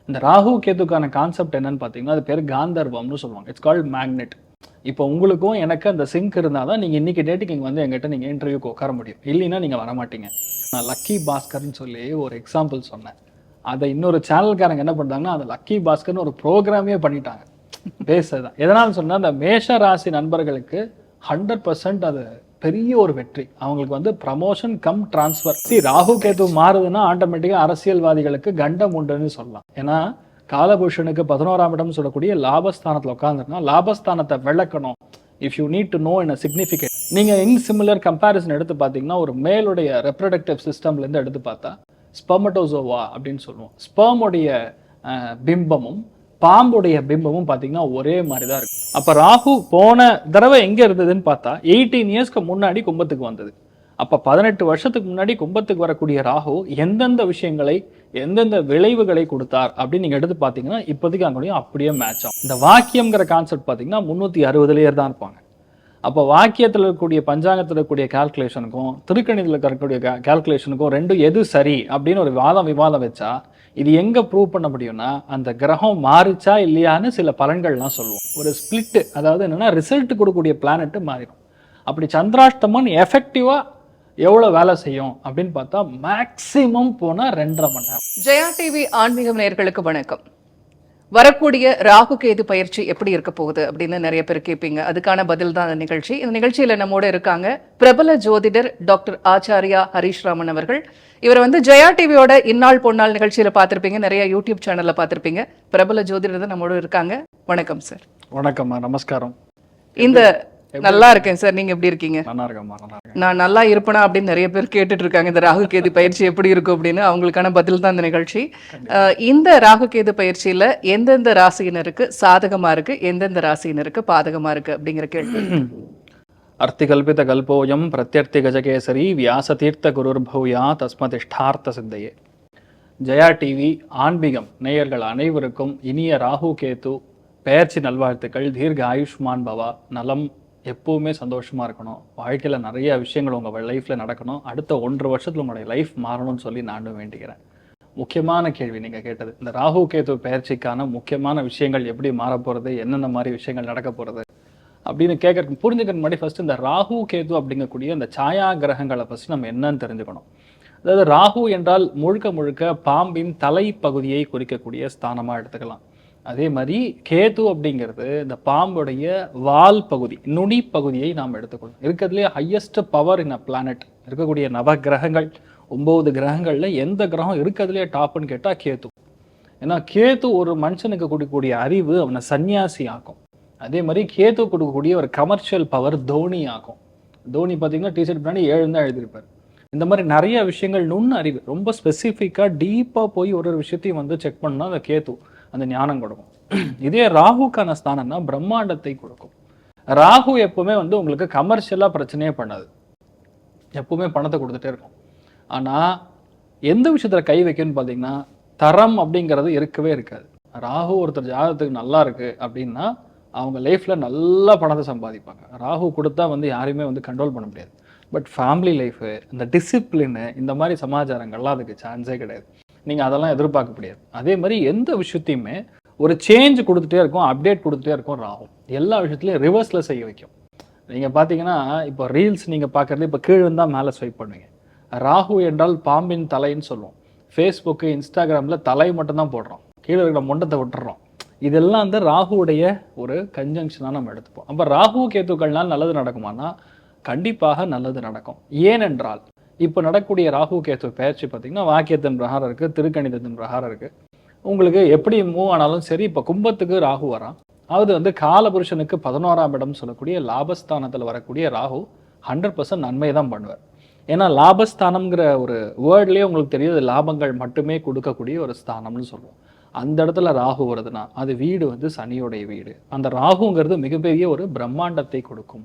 இந்த ராகு கேதுக்கான கான்செப்ட் என்னன்னு பார்த்தீங்கன்னா, அது பேர் காந்தர்வம்னு சொல்லுவாங்க. It's called magnet. இப்போ உங்களுக்கும் எனக்கு அந்த சிங்க் இருந்தால் தான் நீங்கள் இன்னைக்கு டேட்டுக்கு இங்கே வந்து எங்கிட்ட நீங்கள் இன்டர்வியூக்கு உட்கார முடியும். இல்லைன்னா நீங்கள் வரமாட்டீங்க. நான் லக்கி பாஸ்கர்னு சொல்லி ஒரு எக்ஸாம்பிள் சொன்னேன். அதை இன்னொரு சேனல்காரங்க என்ன பண்ணுறாங்கன்னா, அந்த லக்கி பாஸ்கர்னு ஒரு ப்ரோக்ராமே பண்ணிட்டாங்க. பேசுதான் எதனால சொன்னால், அந்த மேஷ ராசி நண்பர்களுக்கு 100% அது பெரிய ஒரு வெற்றி. அவங்களுக்கு வந்து ப்ரமோஷன் கம் டிரான்ஸ்ஃபர். ராகு கேது மாறுதுன்னா ஆட்டோமேட்டிக்காக அரசியல்வாதிகளுக்கு கண்டம் உண்டுன்னு சொல்லலாம். ஏன்னா காலபூஷனுக்கு 11ஆம் இடம் சொல்லக்கூடிய லாபஸ்தானத்தில் உட்காந்துருந்தா லாபஸ்தானத்தை விளக்கணும். If you need to know in a significant, நீங்கள் இன் சிமிலர் கம்பேரிசன் எடுத்து பார்த்தீங்கன்னா, ஒரு மேலுடைய ரெப்ரடக்டிவ் சிஸ்டம்லேருந்து எடுத்து பார்த்தா ஸ்பெர்மட்டோசோவா அப்படின்னு சொல்லுவோம். ஸ்பெர்முடைய பிம்பமும் பாம்புடைய பிம்பமும் பார்த்தீங்கன்னா ஒரே மாதிரி தான் இருக்கு. அப்போ ராகு போன தடவை எங்கே இருந்ததுன்னு பார்த்தா 18 இயர்ஸ்க்கு முன்னாடி கும்பத்துக்கு வந்தது. அப்போ 18 வருஷத்துக்கு முன்னாடி கும்பத்துக்கு வரக்கூடிய ராகு எந்தெந்த விஷயங்களை எந்தெந்த விளைவுகளை கொடுத்தார் அப்படின்னு நீங்கள் எடுத்து பார்த்தீங்கன்னா இப்போதைக்கு அங்கேயும் அப்படியே மேட்ச் ஆகும். இந்த வாக்கியம்ங்கிற கான்செப்ட் பார்த்தீங்கன்னா 360 தான் இருப்பாங்க. அப்போ வாக்கியத்தில் இருக்கக்கூடிய பஞ்சாங்கத்தில் இருக்கக்கூடிய கால்குலேஷனுக்கும் திருக்கணிதத்தில் இருக்கக்கூடிய கால்குலேஷனுக்கும் ரெண்டும் எது சரி அப்படின்னு ஒரு விவாதம் வச்சா இது எங்கே ப்ரூவ் பண்ண முடியும்னா, அந்த கிரகம் மாறிச்சா இல்லையான்னு சில பலன்கள்லாம் சொல்லுவோம். ஒரு ஸ்பிளிட்டு, அதாவது என்னென்னா ரிசல்ட் கொடுக்கக்கூடிய பிளானெட்டு மாறிடும். அப்படி சந்திராஷ்டமம் எஃபெக்டிவாக எவ்வளோ வேலை செய்யும் அப்படின்னு பார்த்தா மேக்சிமம் போனால் 2.5 மணி நேரம். ஜெயா டிவி ஆன்மீகம் நேயர்களுக்கு வணக்கம். வரக்கூடிய ராகு கேது பயிற்சி எப்படி இருக்க போகுது அப்படின்னு நிறைய பேர் கேட்பீங்க. அதுக்கான பதில் தான் இந்த நிகழ்ச்சி. இந்த நிகழ்ச்சியில நம்மோட இருக்காங்க பிரபல ஜோதிடர் டாக்டர் ஆச்சாரியா ஹரீஷ் ராமன் அவர்கள். இவர் வந்து ஜெயா டிவியோட இந்நாள் பொன்னாள் நிகழ்ச்சியில பார்த்திருப்பீங்க, நிறைய யூடியூப் சேனல்ல பார்த்திருப்பீங்க. பிரபல ஜோதிடர் தான் நம்மோட இருக்காங்க. வணக்கம் சார். வணக்கம்மா, நமஸ்காரம். இந்த நல்லா இருக்கேன் சார், நீங்க எப்படி இருக்கீங்க? நல்லா இருக்கேம்மா. நல்லா இருக்கேன். நான் நல்லா இருப்பேனா அப்படின்னு நிறைய பேர் கேட்டுட்டு இருக்காங்க. இந்த ராகு கேது பயிற்சி எப்படி இருக்கும் அப்படின்னு, அவங்களுக்கான பதில் தான் இந்த நிகழ்ச்சி. இந்த ராகு கேது பயிற்சியில எந்தெந்த ராசியினருக்கு சாதகமா இருக்கு, எந்தெந்த ராசியினருக்கு பாதகமா இருக்கு அப்படிங்கிற கேள்வி. அர்த்திகல்பித கல்போயம் பிரத்யர்த்தி கஜகேசரி வியாசதீர்த்த குருர்பூயா தஸ்மதிஷ்டார்த்த சித்தையே. ஜெயா டிவி ஆன்மீகம் நேயர்கள் அனைவருக்கும் இனிய ராகு கேது பெயர்ச்சி நல்வாழ்த்துக்கள். தீர்க்க ஆயுஷ்மான் பவா. நலம், எப்பவுமே சந்தோஷமாக இருக்கணும். வாழ்க்கையில் நிறைய விஷயங்கள் உங்கள் லைஃப்பில் நடக்கணும். அடுத்த 1.5 வருஷத்தில் உங்களுடைய லைஃப் மாறணும்னு சொல்லி நானும் வேண்டிக்கிறேன். முக்கியமான கேள்வி நீங்கள் கேட்டது. இந்த ராகு கேது பயிற்சிக்கான முக்கியமான விஷயங்கள் எப்படி மாறப்போகிறது, என்னென்ன மாதிரி விஷயங்கள் நடக்க போகிறது அப்படின்னு கேட்கறதுக்கு புரிஞ்சுக்கிற முன்னாடி ஃபஸ்ட்டு இந்த ராகு கேது அப்படிங்கக்கூடிய இந்த சாயா கிரகங்களை ஃபஸ்ட்டு நம்ம என்னன்னு தெரிஞ்சுக்கணும். அதாவது ராகு என்றால் முழுக்க முழுக்க பாம்பின் தலைப்பகுதியை குறிக்கக்கூடிய ஸ்தானமாக எடுத்துக்கலாம். அதே மாதிரி கேது அப்படிங்கிறது இந்த பாம்புடைய வால் பகுதி, நுனி பகுதியை நாம் எடுத்துக்கணும். இருக்கிறதுலேயே highest power in a planet இருக்கக்கூடிய 9 கிரகங்கள் 9 கிரகங்களில் எந்த கிரகம் இருக்கிறதுலேயே டாப்னு கேட்டால் கேது. ஏன்னா கேது ஒரு மனுஷனுக்கு கொடுக்கக்கூடிய அறிவு அவனை சன்னியாசி ஆகும். அதே மாதிரி கேது கொடுக்கக்கூடிய ஒரு கமர்ஷியல் பவர் தோனி ஆகும். தோனி பார்த்தீங்கன்னா டிஷர்ட் பின்னாடி 7 தான் எழுதியிருப்பார். இந்த மாதிரி நிறைய விஷயங்கள் நுண் அறிவு ரொம்ப ஸ்பெசிஃபிக்காக டீப்பாக போய் ஒரு விஷயத்தையும் வந்து செக் பண்ணால் அந்த கேது அந்த ஞானம் கொடுக்கும். இதே ராகுக்கான ஸ்தானம்னா பிரம்மாண்டத்தை கொடுக்கும். ராகு எப்பவுமே வந்து உங்களுக்கு கமர்ஷியலாக பிரச்சனையே பண்ணாது, எப்பவுமே பணத்தை கொடுத்துட்டே இருக்கும். ஆனால் எந்த விஷயத்தில் கை வைக்கணும்னு பார்த்தீங்கன்னா தரம் அப்படிங்கிறது இருக்கவே இருக்காது. ராகு ஒருத்தர் ஜாதகத்துக்கு நல்லா இருக்கு அப்படின்னா அவங்க லைஃப்பில் நல்லா பணத்தை சம்பாதிப்பாங்க. ராகு கொடுத்தா வந்து யாரையுமே வந்து கண்ட்ரோல் பண்ண முடியாது. பட் ஃபேமிலி லைஃபு, இந்த டிசிப்ளின்னு, இந்த மாதிரி சமாச்சாரங்கள்லாம் அதுக்கு சான்ஸே கிடையாது. நீங்கள் அதெல்லாம் எதிர்பார்க்க முடியாது. அதே மாதிரி எந்த விஷயத்தையுமே ஒரு சேஞ்ச் கொடுத்துட்டே இருக்கும், அப்டேட் கொடுத்துட்டே இருக்கும் ராகு. எல்லா விஷயத்துலையும் ரிவர்ஸில் செய்ய வைக்கும். நீங்கள் பார்த்தீங்கன்னா இப்போ ரீல்ஸ் நீங்கள் பார்க்குறது இப்போ கீழே இருந்தால் மேலே ஸ்வைப் பண்ணுவீங்க. ராகு என்றால் பாம்பின் தலைன்னு சொல்லுவோம். ஃபேஸ்புக்கு, இன்ஸ்டாகிராமில் தலை மட்டும்தான் போடுறோம், கீழே இருக்கிற மொண்டத்தை விட்டுறோம். இதெல்லாம் வந்து ராகுவுடைய ஒரு கன்ஜங்ஷனாக நம்ம எடுத்துப்போம். அப்போ ராகு கேத்துக்கள்னால் நல்லது நடக்குமானா கண்டிப்பாக நல்லது நடக்கும். ஏனென்றால் இப்போ நடக்கக்கூடிய ராகு கேத்து பயிற்சி பார்த்தீங்கன்னா வாக்கியத்தின் பிரகாரம் இருக்குது, திருக்கணிதத்தின் பிரகாரம் இருக்குது. உங்களுக்கு எப்படி மூவ் ஆனாலும் சரி, இப்போ கும்பத்துக்கு ராகு வரான். அது வந்து காலபுருஷனுக்கு 11ஆம் இடம் சொல்லக்கூடிய லாபஸ்தானத்தில் வரக்கூடிய ராகு 100% நன்மை தான் பண்ணுவார். ஏன்னா லாபஸ்தானம்ங்கிற ஒரு வேர்ட்லேயே உங்களுக்கு தெரியுது, லாபங்கள் மட்டுமே கொடுக்கக்கூடிய ஒரு ஸ்தானம்னு சொல்லுவோம். அந்த இடத்துல ராகு வருதுன்னா அது வீடு வந்து சனியோடைய வீடு. அந்த ராகுங்கிறது மிகப்பெரிய ஒரு பிரம்மாண்டத்தை கொடுக்கும்,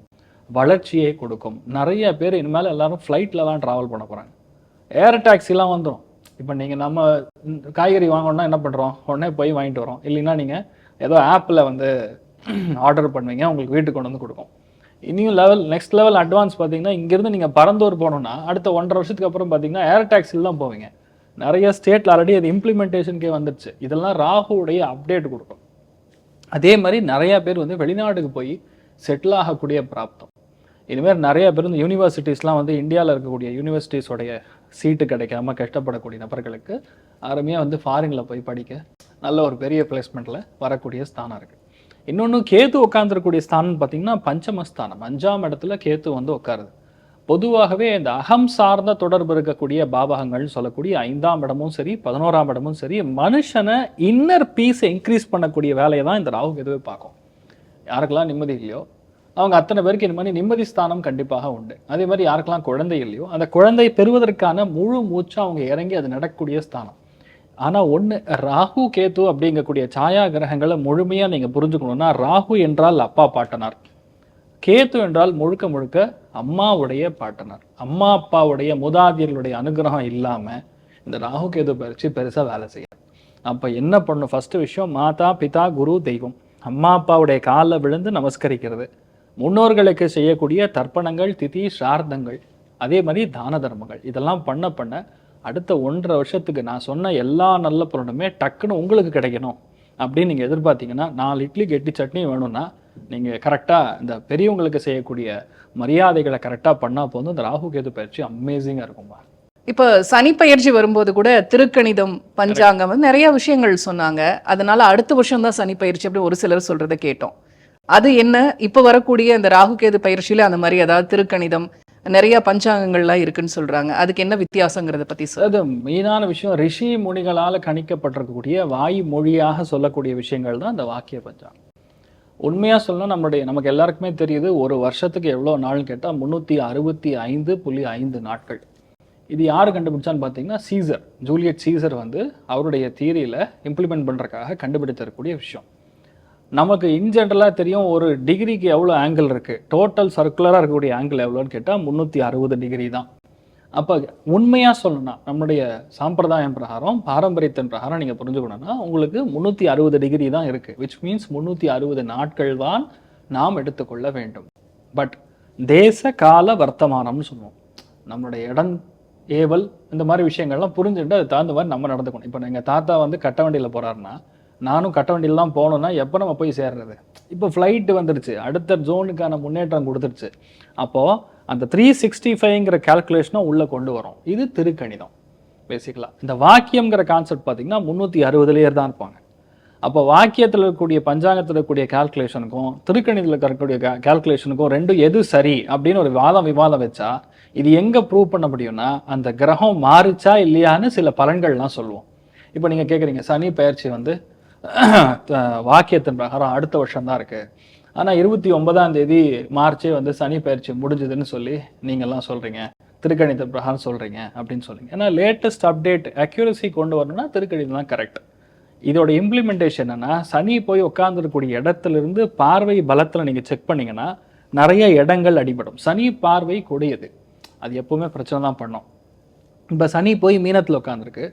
வளர்ச்சியை கொடுக்கும். நிறைய பேர் இனிமேல் எல்லாரும் ஃப்ளைட்டில் தான் ட்ராவல் பண்ண போகிறாங்க. ஏர் டாக்ஸிலாம் வந்துடும். இப்போ நீங்கள் நம்ம காய்கறி வாங்கணும்னா என்ன பண்ணுறோம், உடனே போய் வாங்கிட்டு வரோம். இல்லைன்னா நீங்கள் ஏதோ ஆப்பில் வந்து ஆர்டர் பண்ணுவீங்க, உங்களுக்கு வீட்டுக்கு கொண்டு வந்து கொடுக்கும். இனியும் நெக்ஸ்ட் லெவல் அட்வான்ஸ் பார்த்தீங்கன்னா இங்கேருந்து நீங்கள் பரந்தூர் போகணுன்னா அடுத்த 1.5 வருஷத்துக்கு அப்புறம் பார்த்தீங்கன்னா ஏர் டாக்ஸில் தான் போவீங்க. நிறைய ஸ்டேட்டில் ஆல்ரெடி அது இம்ப்ளிமெண்டேஷனுக்கே வந்துடுச்சு. இதெல்லாம் ராகுவுடைய அப்டேட் கொடுக்கும். அதே மாதிரி நிறையா பேர் வந்து வெளிநாட்டுக்கு போய் செட்டில் ஆகக்கூடிய பிராப்தம். இதுமாரி நிறைய பேர் இந்த யூனிவர்சிட்டிஸ்லாம் வந்து இந்தியாவில் இருக்கக்கூடிய யூனிவர்சிட்டிஸோடைய சீட்டு கிடைக்காம கஷ்டப்படக்கூடிய நபர்களுக்கு அருமையாக வந்து ஃபாரினில் போய் படிக்க நல்ல ஒரு பெரிய பிளேஸ்மெண்ட்டில் வரக்கூடிய ஸ்தானம் இருக்குது. இன்னொன்று கேத்து உட்காந்துருக்கூடிய ஸ்தானம்னு பார்த்தீங்கன்னா பஞ்சமஸ்தானம், 5ஆம் இடத்துல கேத்து வந்து உட்காருது. பொதுவாகவே இந்த அகம் சார்ந்த தொடர்பு இருக்கக்கூடிய பாவகங்கள்னு சொல்லக்கூடிய 5ஆம் இடமும் சரி 11ஆம் இடமும் சரி மனுஷனை இன்னர் பீஸை இன்க்ரீஸ் பண்ணக்கூடிய வேலையை தான் இந்த ராகு கேதுவே பார்க்கும். யாருக்கெல்லாம் நிம்மதி இல்லையோ அவங்க அத்தனை பேருக்கு இந்த மாதிரி நிம்மதி ஸ்தானம் கண்டிப்பாக உண்டு. அதே மாதிரி யாருக்கெல்லாம் குழந்தை இல்லையோ அந்த குழந்தை பெறுவதற்கான முழு மூச்சா அவங்க இறங்கி அது நடக்கக்கூடிய ஸ்தானம். ஆனால் ஒன்று, ராகு கேத்து அப்படிங்கக்கூடிய சாயா கிரகங்களை முழுமையாக நீங்கள் புரிஞ்சுக்கணும்னா, ராகு என்றால் அப்பா பாட்டனார், கேத்து என்றால் முழுக்க முழுக்க அம்மாவுடைய பாட்டனார். அம்மா அப்பாவுடைய மூதாதையர்களுடைய அனுகிரகம் இல்லாமல் இந்த ராகு கேது பயிற்சி பெருசாக வேலை செய்யாது. அப்போ என்ன பண்ணணும்? ஃபஸ்ட்டு விஷயம், மாதா பிதா குரு தெய்வம், அம்மா அப்பாவுடைய காலில் விழுந்து நமஸ்கரிக்கிறது, முன்னோர்களுக்கு செய்யக்கூடிய தர்ப்பணங்கள் திதி சார்த்தங்கள், அதே மாதிரி தான தர்மங்கள், இதெல்லாம் பண்ண பண்ண அடுத்த 1.5 வருஷத்துக்கு நான் சொன்ன எல்லா நல்ல பொருளுமே டக்குன்னு உங்களுக்கு கிடைக்கணும் அப்படின்னு நீங்கள் எதிர்பார்த்தீங்கன்னா, 4 இட்லி கெட்டி சட்னி வேணும்னா நீங்கள் கரெக்டாக இந்த பெரியவங்களுக்கு செய்யக்கூடிய மரியாதைகளை கரெக்டாக பண்ணால் போதும். இந்த ராகு கேது பயிற்சி அமேசிங்காக இருக்கும்பா. இப்போ சனி பயிற்சி வரும்போது கூட திருக்கணிதம் பஞ்சாங்கம் வந்து நிறைய விஷயங்கள் சொன்னாங்க. அதனால அடுத்த வருஷம் தான் சனி பயிற்சி அப்படி ஒரு சிலர் சொல்றதை கேட்டோம். அது என்ன, இப்போ வரக்கூடிய இந்த ராகு கேது பயிற்சியில அந்த மாதிரி ஏதாவது திருக்கணிதம் நிறைய பஞ்சாங்கங்கள்லாம் இருக்குன்னு சொல்றாங்க, அதுக்கு என்ன வித்தியாசங்கிறத பத்தி அது மெயினான விஷயம். ரிஷி முனிகளால் கணிக்கப்பட்டிருக்கக்கூடிய வாய் மொழியாக சொல்லக்கூடிய விஷயங்கள் தான் இந்த வாக்கிய பஞ்சாங்கம். உண்மையாக சொல்லணும், நமக்கு எல்லாருக்குமே தெரியுது ஒரு வருஷத்துக்கு எவ்வளோ நாள்னு கேட்டால் 365.5 நாட்கள். இது யார் கண்டுபிடிச்சான்னு பார்த்தீங்கன்னா சீசர், ஜூலியட் சீசர் வந்து அவருடைய தியரியில் இம்ப்ளிமெண்ட் பண்ணுறதுக்காக கண்டுபிடித்திருக்கக்கூடிய விஷயம். நமக்கு இன் ஜென்ரலாக தெரியும் ஒரு டிகிரிக்கு எவ்வளோ ஆங்கிள் இருக்குது, டோட்டல் சர்க்குலராக இருக்கக்கூடிய ஆங்கிள் எவ்வளோன்னு கேட்டால் 360 டிகிரி தான். அப்போ உண்மையாக சொல்லணும்னா நம்முடைய சாம்பிரதாயம் பிரகாரம் பாரம்பரியத்தின் பிரகாரம் நீங்கள் புரிஞ்சுக்கணும்னா உங்களுக்கு 360 டிகிரி தான் இருக்குது. விச் மீன்ஸ் 360 நாட்கள் தான் நாம் எடுத்துக்கொள்ள வேண்டும். பட் தேச கால வர்த்தமானம்னு சொல்லுவோம். நம்மளுடைய இடம் ஏவல் இந்த மாதிரி விஷயங்கள்லாம் புரிஞ்சுட்டு அது தகுந்த மாதிரி நம்ம நடந்துக்கணும். இப்போ எங்கள் தாத்தா வந்து கட்ட வண்டியில் போகிறாருன்னா நானும் கட்ட வண்டியில் தான் போகணுன்னா எப்போ நம்ம போய் சேர்றது? இப்போ ஃப்ளைட்டு வந்துடுச்சு, அடுத்த ஜோனுக்கான முன்னேற்றம் கொடுத்துருச்சு. அப்போது அந்த 365ங்கிற கால்குலேஷனை உள்ளே கொண்டு வரும். இது திருக்கணிதம் பேசிக்கலாம். இந்த வாக்கியம்ங்கிற கான்செப்ட் பார்த்தீங்கன்னா 360 தான் இருப்பாங்க. அப்போ வாக்கியத்தில் இருக்கக்கூடிய பஞ்சாங்கத்தில் இருக்கக்கூடிய கால்குலேஷனுக்கும் திருக்கணிதத்தில் இருக்கக்கூடிய கால்குலேஷனுக்கும் ரெண்டும் எது சரி அப்படின்னு ஒரு விவாதம் வச்சா இது எங்கே ப்ரூவ் பண்ண முடியும்னா அந்த கிரகம் மாறிச்சா இல்லையான்னு சில பலன்கள்லாம் சொல்லுவோம். இப்போ நீங்கள் கேட்குறீங்க சனி பயிற்சி வந்து வாக்கியத்தின் பிரகாரம் அடுத்த வருஷம் தான் இருக்குது, ஆனால் 29ஆம் தேதி மார்ச்சே வந்து சனி பயிற்சி முடிஞ்சதுன்னு சொல்லி நீங்கள்லாம் சொல்கிறீங்க, திருக்கணித பிரகாரம் சொல்கிறீங்க அப்படின்னு சொல்லுங்க. ஏன்னா லேட்டஸ்ட் அப்டேட் அக்யூரசி கொண்டு வரணும்னா திருக்கணிதம் தான் கரெக்ட். இதோட இம்ப்ளிமெண்டேஷன் என்னன்னா, சனி போய் உட்காந்துருக்கக்கூடிய இடத்துலேருந்து பார்வை பலத்தில் நீங்கள் செக் பண்ணிங்கன்னா நிறைய இடங்கள் அடிபடும். சனி பார்வை கொடியது, அது எப்போவுமே பிரச்சனை தான் பண்ணும். இப்போ சனி போய் மீனத்தில் உட்காந்துருக்கு,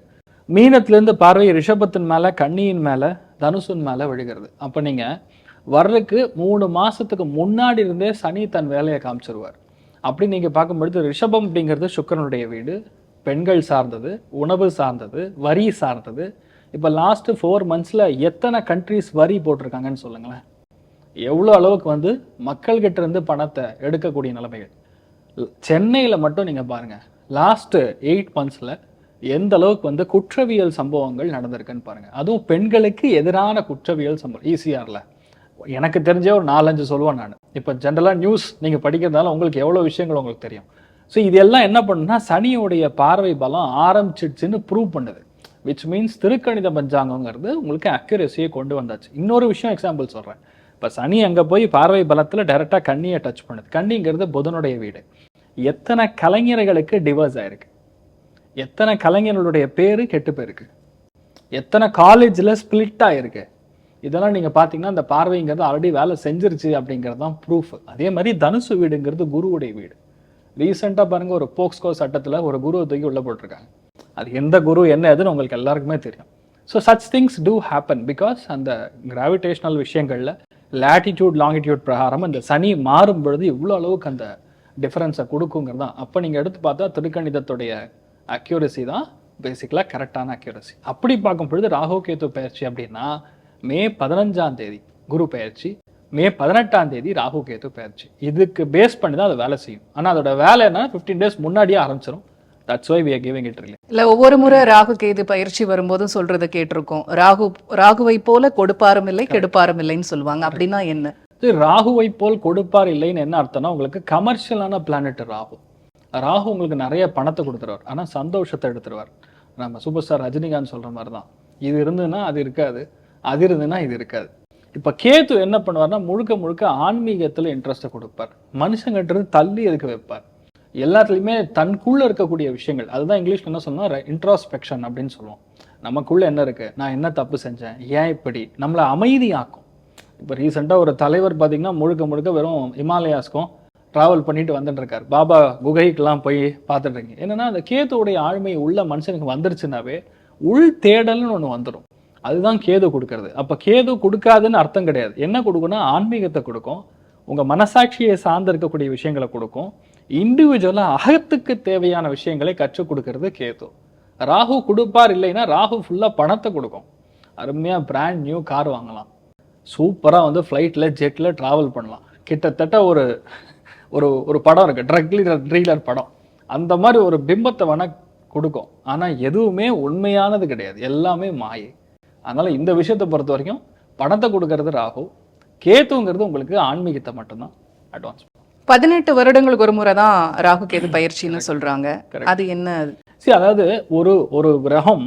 மீனத்துலேருந்து பார்வை ரிஷபத்தின் மேலே, கன்னியின் மேலே, தனுசின் மேலே விழுகிறது. அப்போ நீங்கள் வர்றதுக்கு 3 மாதத்துக்கு முன்னாடி இருந்தே சனி தன் வேலையை காமிச்சிருவார். அப்படி நீங்கள் பார்க்கும்பொழுது ரிஷபம் அப்படிங்கிறது சுக்கிரனுடைய வீடு, பெண்கள் சார்ந்தது, உணவு சார்ந்தது, வரி சார்ந்தது. இப்போ லாஸ்ட்டு 4 monthsல எத்தனை கண்ட்ரிஸ் வரி போட்டிருக்காங்கன்னு சொல்லுங்களேன். எவ்வளோ அளவுக்கு வந்து மக்கள்கிட்ட இருந்து பணத்தை எடுக்கக்கூடிய நிலைமைகள். சென்னையில் மட்டும் நீங்கள் பாருங்கள், லாஸ்ட்டு 8 monthsல எந்த அளவுக்கு வந்து குற்றவியல் சம்பவங்கள் நடந்திருக்குன்னு பாருங்கள். அதுவும் பெண்களுக்கு எதிரான குற்றவியல் சம்பவம். ஈசிஆரில் எனக்கு தெரிஞ்ச ஒரு 4-5 சொல்லுவேன் நான். இப்போ ஜென்ரலாக நியூஸ் நீங்கள் படிக்கிறதால உங்களுக்கு எவ்வளோ விஷயங்கள் உங்களுக்கு தெரியும். ஸோ இதெல்லாம் என்ன பண்ணுன்னா சனியோடைய பார்வை பலம் ஆரம்பிச்சிடுச்சுன்னு ப்ரூவ் பண்ணுது. விச் மீன்ஸ் திருக்கணித பஞ்சாங்கங்கிறது உங்களுக்கு அக்யூரசியை கொண்டு வந்தாச்சு. இன்னொரு விஷயம் எக்ஸாம்பிள் சொல்கிறேன். இப்போ சனி அங்கே போய் பார்வை பலத்தில் டைரெக்டாக கன்னியை டச் பண்ணுது. கன்னிங்கிறது புதனுடைய வீடு. எத்தனை கலைஞர்களுக்கு டிவோர்ஸ் ஆயிருக்கு, எத்தனை கலைஞர்களுடைய பேரு கெட்டு போயிருக்கு, எத்தனை காலேஜில் ஸ்பிளிட் ஆகிருக்கு. இதெல்லாம் நீங்கள் பார்த்தீங்கன்னா இந்த பார்வைங்கிறது ஆல்ரெடி வேலை செஞ்சிருச்சு அப்படிங்கிறது தான் ப்ரூஃப். அதே மாதிரி தனுசு வீடுங்கிறது குருவுடைய வீடு. ரீசெண்டாக பாருங்கள், ஒரு போக்ஸ்கோ சட்டத்தில் ஒரு குருவை தூக்கி உள்ள போட்டிருக்காங்க. அது எந்த குரு என்ன எதுன்னு உங்களுக்கு எல்லாருக்குமே தெரியும். So such things do happen because அந்த கிராவிடேஷனல் விஷயங்களில் லேட்டிடியூட் லாங்கிடியூட் பிரகாரம் அந்த சனி மாறும் பொழுது இவ்வளோ அளவுக்கு அந்த டிஃபரன்ஸை கொடுக்குங்கிறது தான். அப்போ நீங்கள் எடுத்து பார்த்தா திருக்கணிதத்துடைய அக்யூரசி தான் பேசிக்கலாக கரெக்டான அக்யூரசி. அப்படி பார்க்கும் பொழுது ராகு கேது பயிற்சி அப்படின்னா மே 15ஆம் தேதி குரு பயிற்சி, மே 18ஆம் தேதி ராகு கேது பயிற்சி. இதுக்கு பேஸ் பண்ணி தான் அது வேலை செய்யும். ஆனால் அதோட வேலை என்ன 15 days முன்னாடியே ஆரம்பிச்சிடும். That's why we are giving it relay. இல்ல ஒவ்வொரு முறை ராகு கேது பயிற்சி வரும்போதும் சொல்றதை கேட்டிருக்கோம். ராகுவை போல கொடுப்பாரும் இல்லை கெடுப்பாரும் இல்லைன்னு சொல்லுவாங்க. அப்படின்னா என்ன? ராகுவை போல் கொடுப்பார் இல்லைன்னு என்ன அர்த்தம்னா, உங்களுக்கு கமர்ஷியலான பிளானட் ராகு. ராகு உங்களுக்கு நிறைய பணத்தை கொடுத்துருவார், ஆனால் சந்தோஷத்தை எடுத்துருவார். நம்ம சூப்பர் ஸ்டார் ரஜினிகாந்த் சொல்ற மாதிரி தான், இது இருந்ததுன்னா அது இருக்காது, அது இருந்ததுன்னா இது இருக்காது. இப்போ கேது என்ன பண்ணுவார்னா, முழுக்க முழுக்க ஆன்மீகத்தில் இன்ட்ரெஸ்ட்டை கொடுப்பார். மனுஷங்கிட்ட இருந்து தள்ளி இருக்க வைப்பார். எல்லாத்துலேயுமே தனக்குள்ள இருக்கக்கூடிய விஷயங்கள், அதுதான் இங்கிலீஷ்ல என்ன சொல்லணும், இன்ட்ராஸ்பெக்ஷன் அப்படின்னு சொல்லுவோம். நமக்குள்ள என்ன இருக்கு, நான் என்ன தப்பு செஞ்சேன், ஏன் இப்படி, நம்மளை அமைதியாக்கும். இப்போ ரீசெண்டாக ஒரு தலைவர் பார்த்தீங்கன்னா முழுக்க முழுக்க வெறும் ஹிமாலயாஸ்க்கும் ட்ராவல் பண்ணிட்டு வந்துட்டு இருக்காரு. பாபா குகைக்கெல்லாம் போய் பார்த்துட்டு இருக்கீங்க. என்னன்னா அந்த கேதுவுடைய ஆழ்மை உள்ள மனுஷனுக்கு வந்துருச்சுனாவே உள் தேடல்னு ஒன்று வந்துடும். அதுதான் கேது கொடுக்கறது. அப்போ கேது கொடுக்காதுன்னு அர்த்தம் கிடையாது. என்ன கொடுக்கும்னா ஆன்மீகத்தை கொடுக்கும், உங்கள் மனசாட்சியை சார்ந்து இருக்கக்கூடிய விஷயங்களை கொடுக்கும், இண்டிவிஜுவலாக அகத்துக்கு தேவையான விஷயங்களை கற்றுக் கொடுக்கறது கேது. ராகு கொடுப்பார் இல்லைன்னா ராகு ஃபுல்லாக பணத்தை கொடுக்கும். அருமையாக பிராண்ட் நியூ கார் வாங்கலாம், சூப்பராக வந்து ஃப்ளைட்டில் ஜெட்டில் ட்ராவல் பண்ணலாம். கிட்டத்தட்ட ஒரு ஒரு ஒரு படம் இருக்குது, ட்ரக் ட்ரீலர் படம், அந்த மாதிரி ஒரு பிம்பத்தை வேணால் கொடுக்கும். ஆனால் எதுவுமே உண்மையானது கிடையாது, எல்லாமே மாயை. அதனால் இந்த விஷயத்தை பொறுத்த வரைக்கும் பணத்தை கொடுக்கறது ராகு, கேத்துங்கிறது உங்களுக்கு ஆன்மீகத்தை மட்டும்தான் அட்வான்ஸ். 18 வருடங்களுக்கு ஒரு முறை தான் ராகு கேது பயிற்சின்னு சொல்றாங்க. அது என்ன? சரி, அதாவது ஒரு ஒரு கிரகம்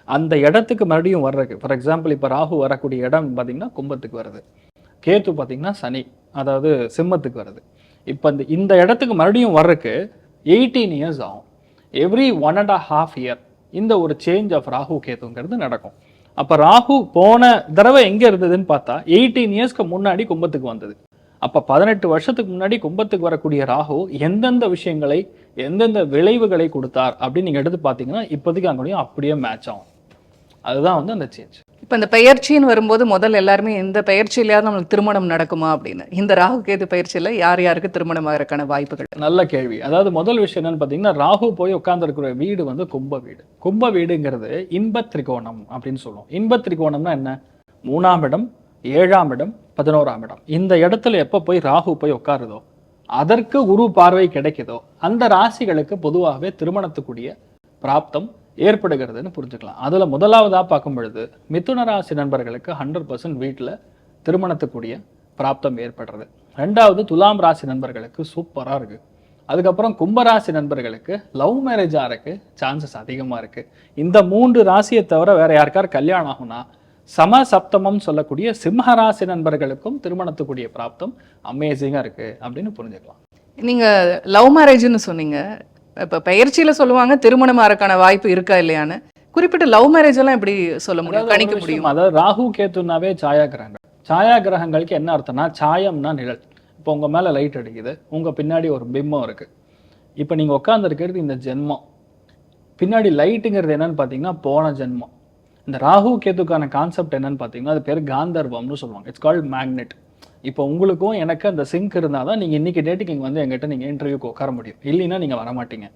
அந்த இடத்துக்கு மறுபடியும் வர்றதுக்கு, ஃபார் எக்ஸாம்பிள் இப்போ ராகு வரக்கூடிய இடம் பார்த்தீங்கன்னா கும்பத்துக்கு வருது, கேத்து பார்த்தீங்கன்னா சனி அதாவது சிம்மத்துக்கு வருது. இப்போ இந்த இடத்துக்கு மறுபடியும் வர்றதுக்கு 18 years ஆகும். எவ்ரி 1.5 year இந்த ஒரு சேஞ்ச் ஆஃப் ராகு கேத்துங்கிறது நடக்கும். அப்போ ராகு போன தடவை எங்கே இருந்ததுன்னு பார்த்தா 18 yearsக்கு முன்னாடி கும்பத்துக்கு வந்தது. அப்போ 18 வருஷத்துக்கு முன்னாடி கும்பத்துக்கு வரக்கூடிய ராகு எந்தெந்த விஷயங்களை எந்தெந்த விளைவுகளை கொடுத்தார் அப்படின்னு நீங்கள் எடுத்து பார்த்தீங்கன்னா இப்போதைக்கு அங்கேயும் அப்படியே மேட்ச் ஆகும். அதுதான் வந்து அந்த சேஞ்ச். இப்போ இந்த பயிற்சின்னு வரும்போது முதல்ல எல்லாருமே இந்த பயிற்சியிலையாவது நம்மளுக்கு திருமணம் நடக்குமா அப்படின்னு, இந்த ராகு கேது பயிற்சியில் யார் யாருக்கு திருமணம் ஆகிறதுக்கான வாய்ப்புகள்? நல்ல கேள்வி. அதாவது முதல் விஷயம் என்னன்னு பார்த்தீங்கன்னா, ராகு போய் உட்கார்ந்துருக்கிற வீடு வந்து கும்ப வீடு. கும்ப வீடுங்கிறது இன்ப திரிகோணம் அப்படின்னு சொல்லுவோம். இன்ப திரிகோணம்னா என்ன? 3ஆம் இடம், 7ஆம் இடம், 11ஆம் இடம். இந்த இடத்துல எப்போ போய் ராகு போய் உட்காருதோ, அதற்கு குரு பார்வை கிடைக்குதோ, அந்த ராசிகளுக்கு பொதுவாகவே திருமணத்துக்குரிய பிராப்தம் ஏற்படுகிறதுன்னு புரிஞ்சுக்கலாம். அதுல முதலாவதா பார்க்கும் பொழுது மிதுன ராசி நண்பர்களுக்கு 100% வீட்டில் திருமணத்துக்குரிய பிராப்தம் ஏற்படுறது. ரெண்டாவது துலாம் ராசி நண்பர்களுக்கு சூப்பரா இருக்கு. அதுக்கப்புறம் கும்பராசி நண்பர்களுக்கு லவ் மேரேஜா இருக்கு, சான்சஸ் அதிகமா இருக்கு. இந்த 3 ராசியை தவிர வேற யாருக்கார் கல்யாணம் ஆகும்னா சமசப்தமம் சொல்லக்கூடிய சிம்ம ராசி நண்பர்களுக்கும் திருமணத்துக்குரிய பிராப்தம் அமேசிங்கா இருக்கு அப்படின்னு புரிஞ்சுக்கலாம். நீங்க லவ் மேரேஜ்னு சொன்னீங்க. இப்போ பயிற்சியில சொல்லுவாங்க திருமணம் ஆகிறதுக்கான வாய்ப்பு இருக்கா இல்லையான்னு. குறிப்பிட்ட லவ் மேரேஜ் எல்லாம் எப்படி சொல்ல முடியும், கணிக்க முடியும்? அதாவது ராகு கேத்துனாவே சாயா கிரகங்கள். சாயா கிரகங்களுக்கு என்ன அர்த்தம்னா, சாயம்னா நிழல். இப்போ உங்க மேல லைட் அடிக்குது, உங்க பின்னாடி ஒரு பிம்பம் இருக்கு. இப்போ நீங்க உட்கார்ந்து இருக்கிறது இந்த ஜென்மம், பின்னாடி லைட்டுங்கிறது என்னன்னு பார்த்தீங்கன்னா போன ஜென்மம். இந்த ராகு கேத்துக்கான கான்செப்ட் என்னன்னு பார்த்தீங்கன்னா அது பேர் காந்தர்வம்னு சொல்லுவாங்க. It's called magnet. இப்போ உங்களுக்கும் எனக்கு அந்த சிங்க் இருந்தால் தான் நீங்கள் இன்னைக்கு டேட்டுக்கு இங்கே வந்து எங்கிட்ட நீங்கள் இன்டர்வியூக்கு உட்கார முடியும், இல்லைன்னா நீங்கள் வரமாட்டீங்க.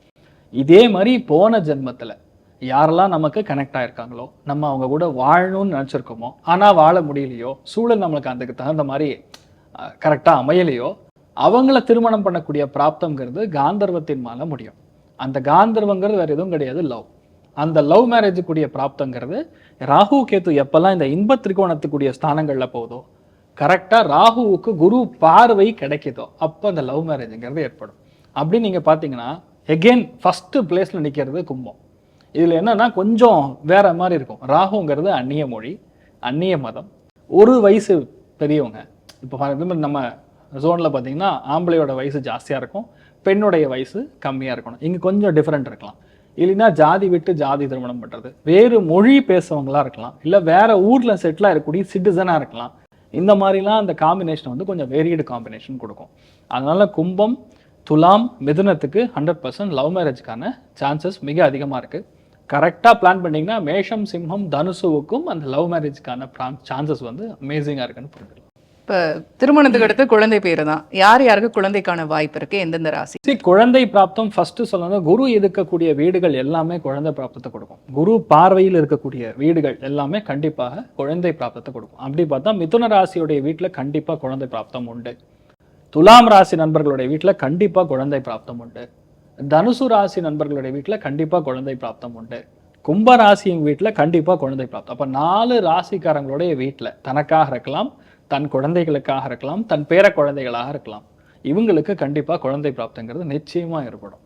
இதே மாதிரி போன ஜென்மத்தில் யாரெல்லாம் நமக்கு கனெக்ட் ஆகிருக்காங்களோ, நம்ம அவங்க கூட வாழணும்னு நினச்சிருக்கோமோ ஆனால் வாழ முடியலையோ, சூழல் நம்மளுக்கு அதுக்கு தகுந்த மாதிரி கரெக்டாக அமையலையோ, அவங்கள திருமணம் பண்ணக்கூடிய பிராப்தங்கிறது காந்தர்வத்தின் மேலே முடியும். அந்த காந்தர்வங்கிறது வேறு எதுவும் கிடையாது, லவ். அந்த லவ் மேரேஜுக்குரிய பிராப்தங்கிறது ராகு கேத்து எப்பெல்லாம் இந்த இன்ப திரிகோணத்துக்குரிய ஸ்தானங்களில் போகுதோ, கரெக்டாக ராகுவுக்கு குரு பார்வை கிடைக்குதோ அப்போ அந்த லவ் மேரேஜுங்கிறது ஏற்படும். அப்படின்னு நீங்கள் பார்த்தீங்கன்னா எகெயின் ஃபஸ்ட்டு பிளேஸில் நிற்கிறது கும்பம். இதில் என்னன்னா கொஞ்சம் வேற மாதிரி இருக்கும். ராகுங்கிறது அந்நிய மொழி, அந்நிய மதம், ஒரு வயசு பெரியவங்க. இப்போ ஃபார் எக்ஸாம்பிள் நம்ம ஜோனில் பார்த்தீங்கன்னா ஆம்பளையோட வயசு ஜாஸ்தியாக இருக்கும், பெண்ணுடைய வயசு கம்மியாக இருக்கணும். இங்கே கொஞ்சம் டிஃப்ரெண்ட் இருக்கலாம். இல்லைன்னா ஜாதி விட்டு ஜாதி திருமணம் பண்ணுறது, வேறு மொழி பேசுவங்களா இருக்கலாம், இல்லை வேற ஊரில் செட்டிலாக இருக்கக்கூடிய சிட்டிசனாக இருக்கலாம். இந்த மாதிரிலாம் அந்த காம்பினேஷன் வந்து கொஞ்சம் வேரியடு காம்பினேஷன் கொடுக்கும். அதனால கும்பம், துலாம், மிதுனத்துக்கு 100% லவ் மேரேஜ்க்கான சான்சஸ் மிக அதிகமாக இருக்குது. கரெக்டாக பிளான் பண்ணிங்கன்னா மேஷம், சிம்மம், தனுசுவுக்கும் அந்த லவ் மேரேஜ்க்கான சான்சஸ் வந்து அமேசிங்காக இருக்குன்னு புரிஞ்சுக்கலாம். இப்ப திருமணத்துக்கு அடுத்து குழந்தை பேரு தான். யார் யாருக்கு குழந்தைக்கான வாய்ப்பு இருக்கு? எந்தெந்த ராசி? குழந்தை பிராப்தம் ஃபர்ஸ்ட் சொல்லணும். குரு இருக்கக்கூடிய வீடுகள் எல்லாமே குழந்தை பிராப்தத்தை கொடுக்கும். குரு பார்வையில் இருக்கக்கூடிய வீடுகள் எல்லாமே கண்டிப்பாக குழந்தை பிராப்தத்தை கொடுக்கும். அப்படி பார்த்தா மிதுன ராசியுடைய வீட்டுல கண்டிப்பா குழந்தை பிராப்தம் உண்டு. துலாம் ராசி நண்பர்களுடைய வீட்டுல கண்டிப்பா குழந்ை பிராப்தம் உண்டு. தனுசு ராசி நண்பர்களுடைய வீட்டுல கண்டிப்பா குழந்தை பிராப்தம் உண்டு. கும்ப ராசியின் வீட்டுல கண்டிப்பா குழந்தை பிராப்தம். அப்ப 4 ராசிக்காரங்களுடைய வீட்டுல தனக்காக இருக்கலாம், தன் குழந்தைகளுக்காக இருக்கலாம், தன் பேர குழந்தைகளாக இருக்கலாம், இவங்களுக்கு கண்டிப்பா குழந்தை பிராப்தங்கிறது நிச்சயமா ஏற்படும்.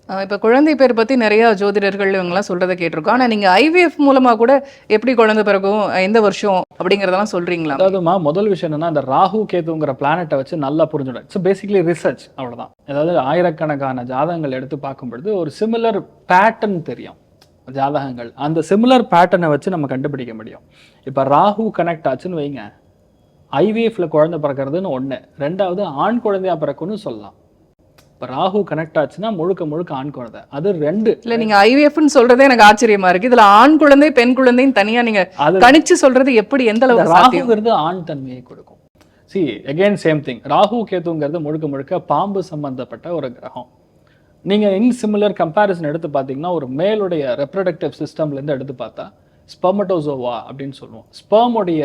இப்ப குழந்தை பேர் பத்தி நிறைய ஜோதிடர்கள் இவங்கெல்லாம் சொல்றதை கேட்டிருக்கோம். ஆனா நீங்க IVF மூலமா கூட எப்படி குழந்தை பிறகும், எந்த வருஷம் அப்படிங்கறதெல்லாம் சொல்றீங்களா? அதாவதுமா முதல் விஷயம் என்னன்னா, இந்த ராகு கேதுங்கிற பிளானட்டை வச்சு நல்லா புரிஞ்சுடும். இட்ஸ் பேசிக்கலி ரிசர்ச், அவ்வளவுதான். அதாவது ஆயிரக்கணக்கான ஜாதகங்கள் எடுத்து பார்க்கும் பொழுது ஒரு சிமிலர் பேட்டர்ன் தெரியும் ஜாதகங்கள். அந்த சிமிலர் பேட்டர்னை வச்சு நம்ம கண்டுபிடிக்க முடியும். இப்ப ராகு கனெக்ட் ஆச்சுன்னு வைங்க, IVFல குழந்தை பிறக்கிறதுன்னு ஒண்ணு, ரெண்டாவது ஆண் குழந்தையா பிறக்கும்னு சொல்லலாம். இப்ப ராகு கனெக்ட் ஆச்சுன்னா முழுக்க முழுக்க ஆண் குழந்தை. அது 2 இல்ல, நீங்க IVFன்னு சொல்றதே எனக்கு ஆச்சரியமா இருக்கு. இதுல ஆண் குழந்தை பெண் குழந்தைன்னு தனியா நீங்க கணிச்சு சொல்றது எப்படி, எந்த அளவுக்கு சாத்தியம்? ராகுங்கிறது ஆண் தன்மையை கொடுக்கும். See again same thing. ராகு கேதுங்கிறது முழுக்க முழுக்க பாம்பு சம்பந்தப்பட்ட ஒரு கிரகம். நீங்க இன் சிமிலர் கம்பேரிசன் எடுத்து பார்த்தீங்கன்னா, ஒரு மேலுடைய ரெப்ரடக்டிவ் சிஸ்டம்ல இருந்து எடுத்து பார்த்தா ஸ்பெர்மட்டோசோவா அப்படின்னு சொல்லுவோம். ஸ்பெர்முடைய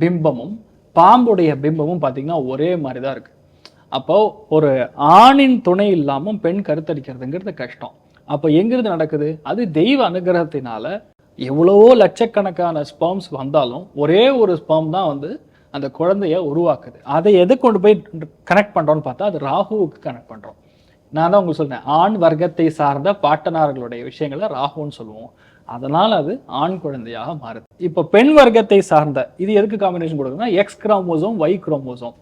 பிம்பமும் பாம்புடைய பிம்பமும் பார்த்தீங்கன்னா ஒரே மாதிரி தான் இருக்கு. அப்போ ஒரு ஆணின் துணை இல்லாமல் பெண் கருத்தரிக்கிறதுங்கிறது கஷ்டம். அப்போ எங்கிருந்து நடக்குது? அது தெய்வ அனுகிரகத்தினால எவ்வளவோ லட்சக்கணக்கான ஸ்பெர்ம்ஸ் வந்தாலும் ஒரே ஒரு ஸ்பெர்ம் தான் வந்து அந்த குழந்தைய உருவாக்குது. அதை எது கொண்டு போய் கனெக்ட் பண்றோம்னு பார்த்தா அது ராகுவுக்கு கனெக்ட் பண்றோம். நான் தான் உங்களுக்கு சொல்றேன், ஆண் வர்க்கத்தை சார்ந்த பாட்டனார்களுடைய விஷயங்களை ராகுன்னு சொல்லுவோம். அதனால அது ஆண் குழந்தையாக மாறுது. இப்போ பெண் வர்க்கத்தை சார்ந்த இது எதுக்கு காம்பினேஷன் கொடுக்குதுன்னா, X குரோமோசோம் Y குரோமோசோம்.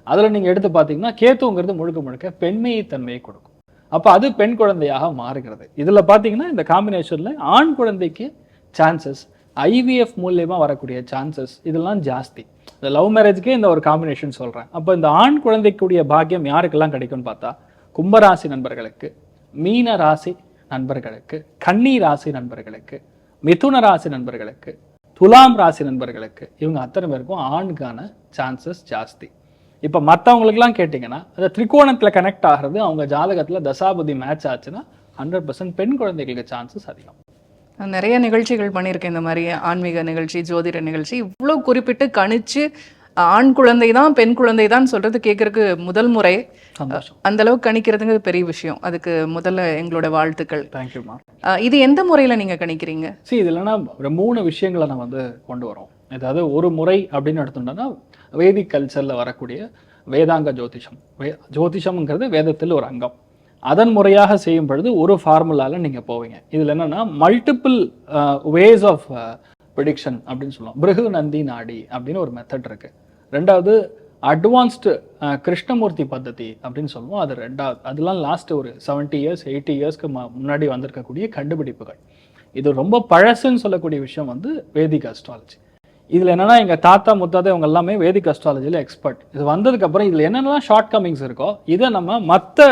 அதுல நீங்க எடுத்து பார்த்தீங்கன்னா கேத்துங்கிறது முழுக்க முழுக்க பெண்மையை தன்மையை கொடுக்கும். அப்ப அது பெண் குழந்தையாக மாறுகிறது. இதுல பாத்தீங்கன்னா இந்த காம்பினேஷன்ல ஆண் குழந்தைக்கு சான்சஸ், IVF மூலியமா வரக்கூடிய சான்சஸ் இதெல்லாம் ஜாஸ்தி. இந்த லவ் மேரேஜ்க்கே இந்த ஒரு காம்பினேஷன் சொல்றேன். அப்ப இந்த ஆண் குழந்தைக்குரிய பாக்கியம் யாருக்கெல்லாம் கிடைக்கும்னு பார்த்தா, கும்பராசி நண்பர்களுக்கு, மீன ராசி நண்பர்களுக்கு, கன்னி ராசி நண்பர்களுக்கு, மிதுன ராசி நண்பர்களுக்கு, துலாம் ராசி நண்பர்களுக்கு, இவங்க அத்தனை பேருக்கும் ஆணுக்கான சான்சஸ் ஜாஸ்தி. இப்ப மற்றவங்களுக்குலாம் கேட்டிங்கன்னா, அந்த திரிகோணத்துல கனெக்ட் ஆகிறது அவங்க ஜாதகத்துல தசாபதி மேட்ச் ஆச்சுன்னா 100% பெண் குழந்தைகளுக்கு சான்சஸ் அதிகம். நிறைய நிகழ்ச்சிகள் பண்ணியிருக்கேன், இந்த மாதிரி ஆன்மீக நிகழ்ச்சி, ஜோதிட நிகழ்ச்சி. இவ்வளவு குறிப்பிட்டு கணிச்சு ஆண் குழந்தை தான் பெண் குழந்தை தான் சொல்றது கேட்கறதுக்கு முதல் முறை. அந்த அளவுக்கு கணிக்கிறதுங்கிறது பெரிய விஷயம். அதுக்கு முதல்ல எங்களோட வாழ்த்துக்கள். தேங்க்யூமா. இது எந்த முறையில நீங்க கணிக்கிறீங்க? இது இல்லைன்னா 3 விஷயங்களை நம்ம வந்து கொண்டு வரோம். அதாவது ஒரு முறை அப்படின்னு எடுத்துட்டோம்னா, வேதிக் கல்ச்சர்ல வரக்கூடிய வேதாங்க ஜோதிஷம். ஜோதிஷம்ங்கிறது வேதத்தில் ஒரு அங்கம். அதன் முறையாக செய்யும் பொழுது ஒரு ஃபார்முலால நீங்க போவீங்க. இதுல என்னன்னா மல்டிபிள் வேஸ் ஆஃப் ப்ரெடிக்ஷன் அப்படின்னு சொல்லுவோம். பிருகு நந்தி நாடி அப்படின்னு ஒரு மெத்தட் இருக்கு. ரெண்டாவது அட்வான்ஸ்டு கிருஷ்ணமூர்த்தி பద్ధதி அப்படின்னு சொல்லுவோம். அது ரெண்டாவது. அதெல்லாம் லாஸ்ட் ஒரு 70 இயர்ஸ் 80 இயர்ஸ்க்கு முன்னாடி வந்திருக்கக்கூடிய கண்டுபிடிப்புகள். இது ரொம்ப பழசுன்னு சொல்லக்கூடிய விஷயம் வந்து வேதிக் அஸ்ட்ராலஜி. இதுல என்னன்னா, எங்க தாத்தா முத்தாத்தா இவங்க எல்லாமே வேதிக் அஸ்ட்ராலஜில எக்ஸ்பர்ட். இது வந்ததுக்கு அப்புறம் இதுல என்னென்னலாம் ஷார்ட் கமிங்ஸ் இருக்கோ இதை நம்ம மற்ற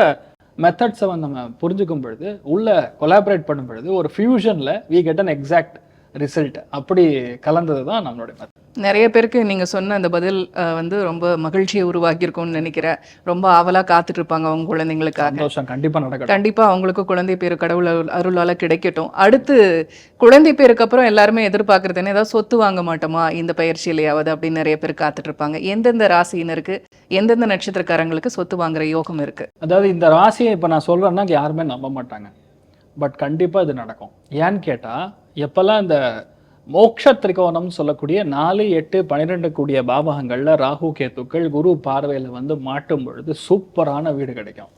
மெத்தட்ஸை வந்து நம்ம புரிஞ்சுக்கும் பொழுது, உள்ள கொலாபரேட் பண்ணும் பொழுது ஒரு ஃபியூஷன்ல we get an exact result. அப்படி கலந்தது தான் நம்மளுடைய மெத்தட். நிறைய பேருக்கு நீங்க சொன்ன அந்த பதில் வந்து ரொம்ப மகிழ்ச்சியை உருவாக்கி இருக்கும்னு நினைக்கிறேன். ரொம்ப ஆவலா காத்துட்டு இருப்பாங்க அவங்க குழந்தைங்களுக்காக. சந்தோஷம், கண்டிப்பா நடக்கும். கண்டிப்பா அவங்களுக்கு குழந்தை பேரு கடவுள் அருளால கிடைக்கட்டும். அடுத்து குழந்தை பேருக்கு அப்புறம் எல்லாருமே எதிர்பார்க்கறது என்ன, ஏதாவது சொத்து வாங்க மாட்டோமா இந்த பயிற்சியிலையாவது அப்படின்னு நிறைய பேர் காத்துட்டு இருப்பாங்க. எந்தெந்த ராசியினருக்கு, எந்தெந்த நட்சத்திரக்காரங்களுக்கு சொத்து வாங்குற யோகம் இருக்கு? அதாவது இந்த ராசியை இப்ப நான் சொல்றேன்னா யாருமே நம்ப மாட்டாங்க. பட் கண்டிப்பா இது நடக்கும். ஏன்னு கேட்டா, எப்பெல்லாம் இந்த மோட்ச திரிகோணம்னு சொல்லக்கூடிய 4, 8, 12 கூடிய பாவகங்கள்ல ராகு கேத்துக்கள் குரு பார்வையில வந்து மாட்டும் பொழுது சூப்பரான வீடு கிடைக்கும்.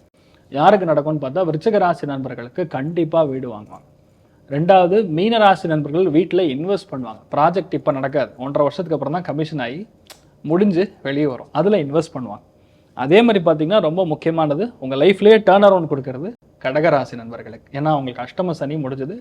யாருக்கு நடக்கும்னு பார்த்தா, விருச்சிக ராசி நண்பர்களுக்கு கண்டிப்பா வீடு வாங்குவாங்க. ரெண்டாவது, மீன ராசி நண்பர்கள் வீட்டில் இன்வெஸ்ட் பண்ணுவாங்க. ப்ராஜெக்ட் இப்போ நடக்காது, 1.5 வருஷத்துக்கு அப்புறம் தான் கமிஷன் ஆகி முடிஞ்சு வெளியே வரும், அதில் இன்வெஸ்ட் பண்ணுவாங்க. அதே மாதிரி பார்த்தீங்கன்னா ரொம்ப முக்கியமானது, உங்கள் லைஃப்லேயே டேர்ன் அரவுண்ட் கொடுக்கறது கடகராசி நண்பர்களுக்கு. ஏன்னா அவங்களுக்கு அஷ்டம சனி முடிஞ்சது,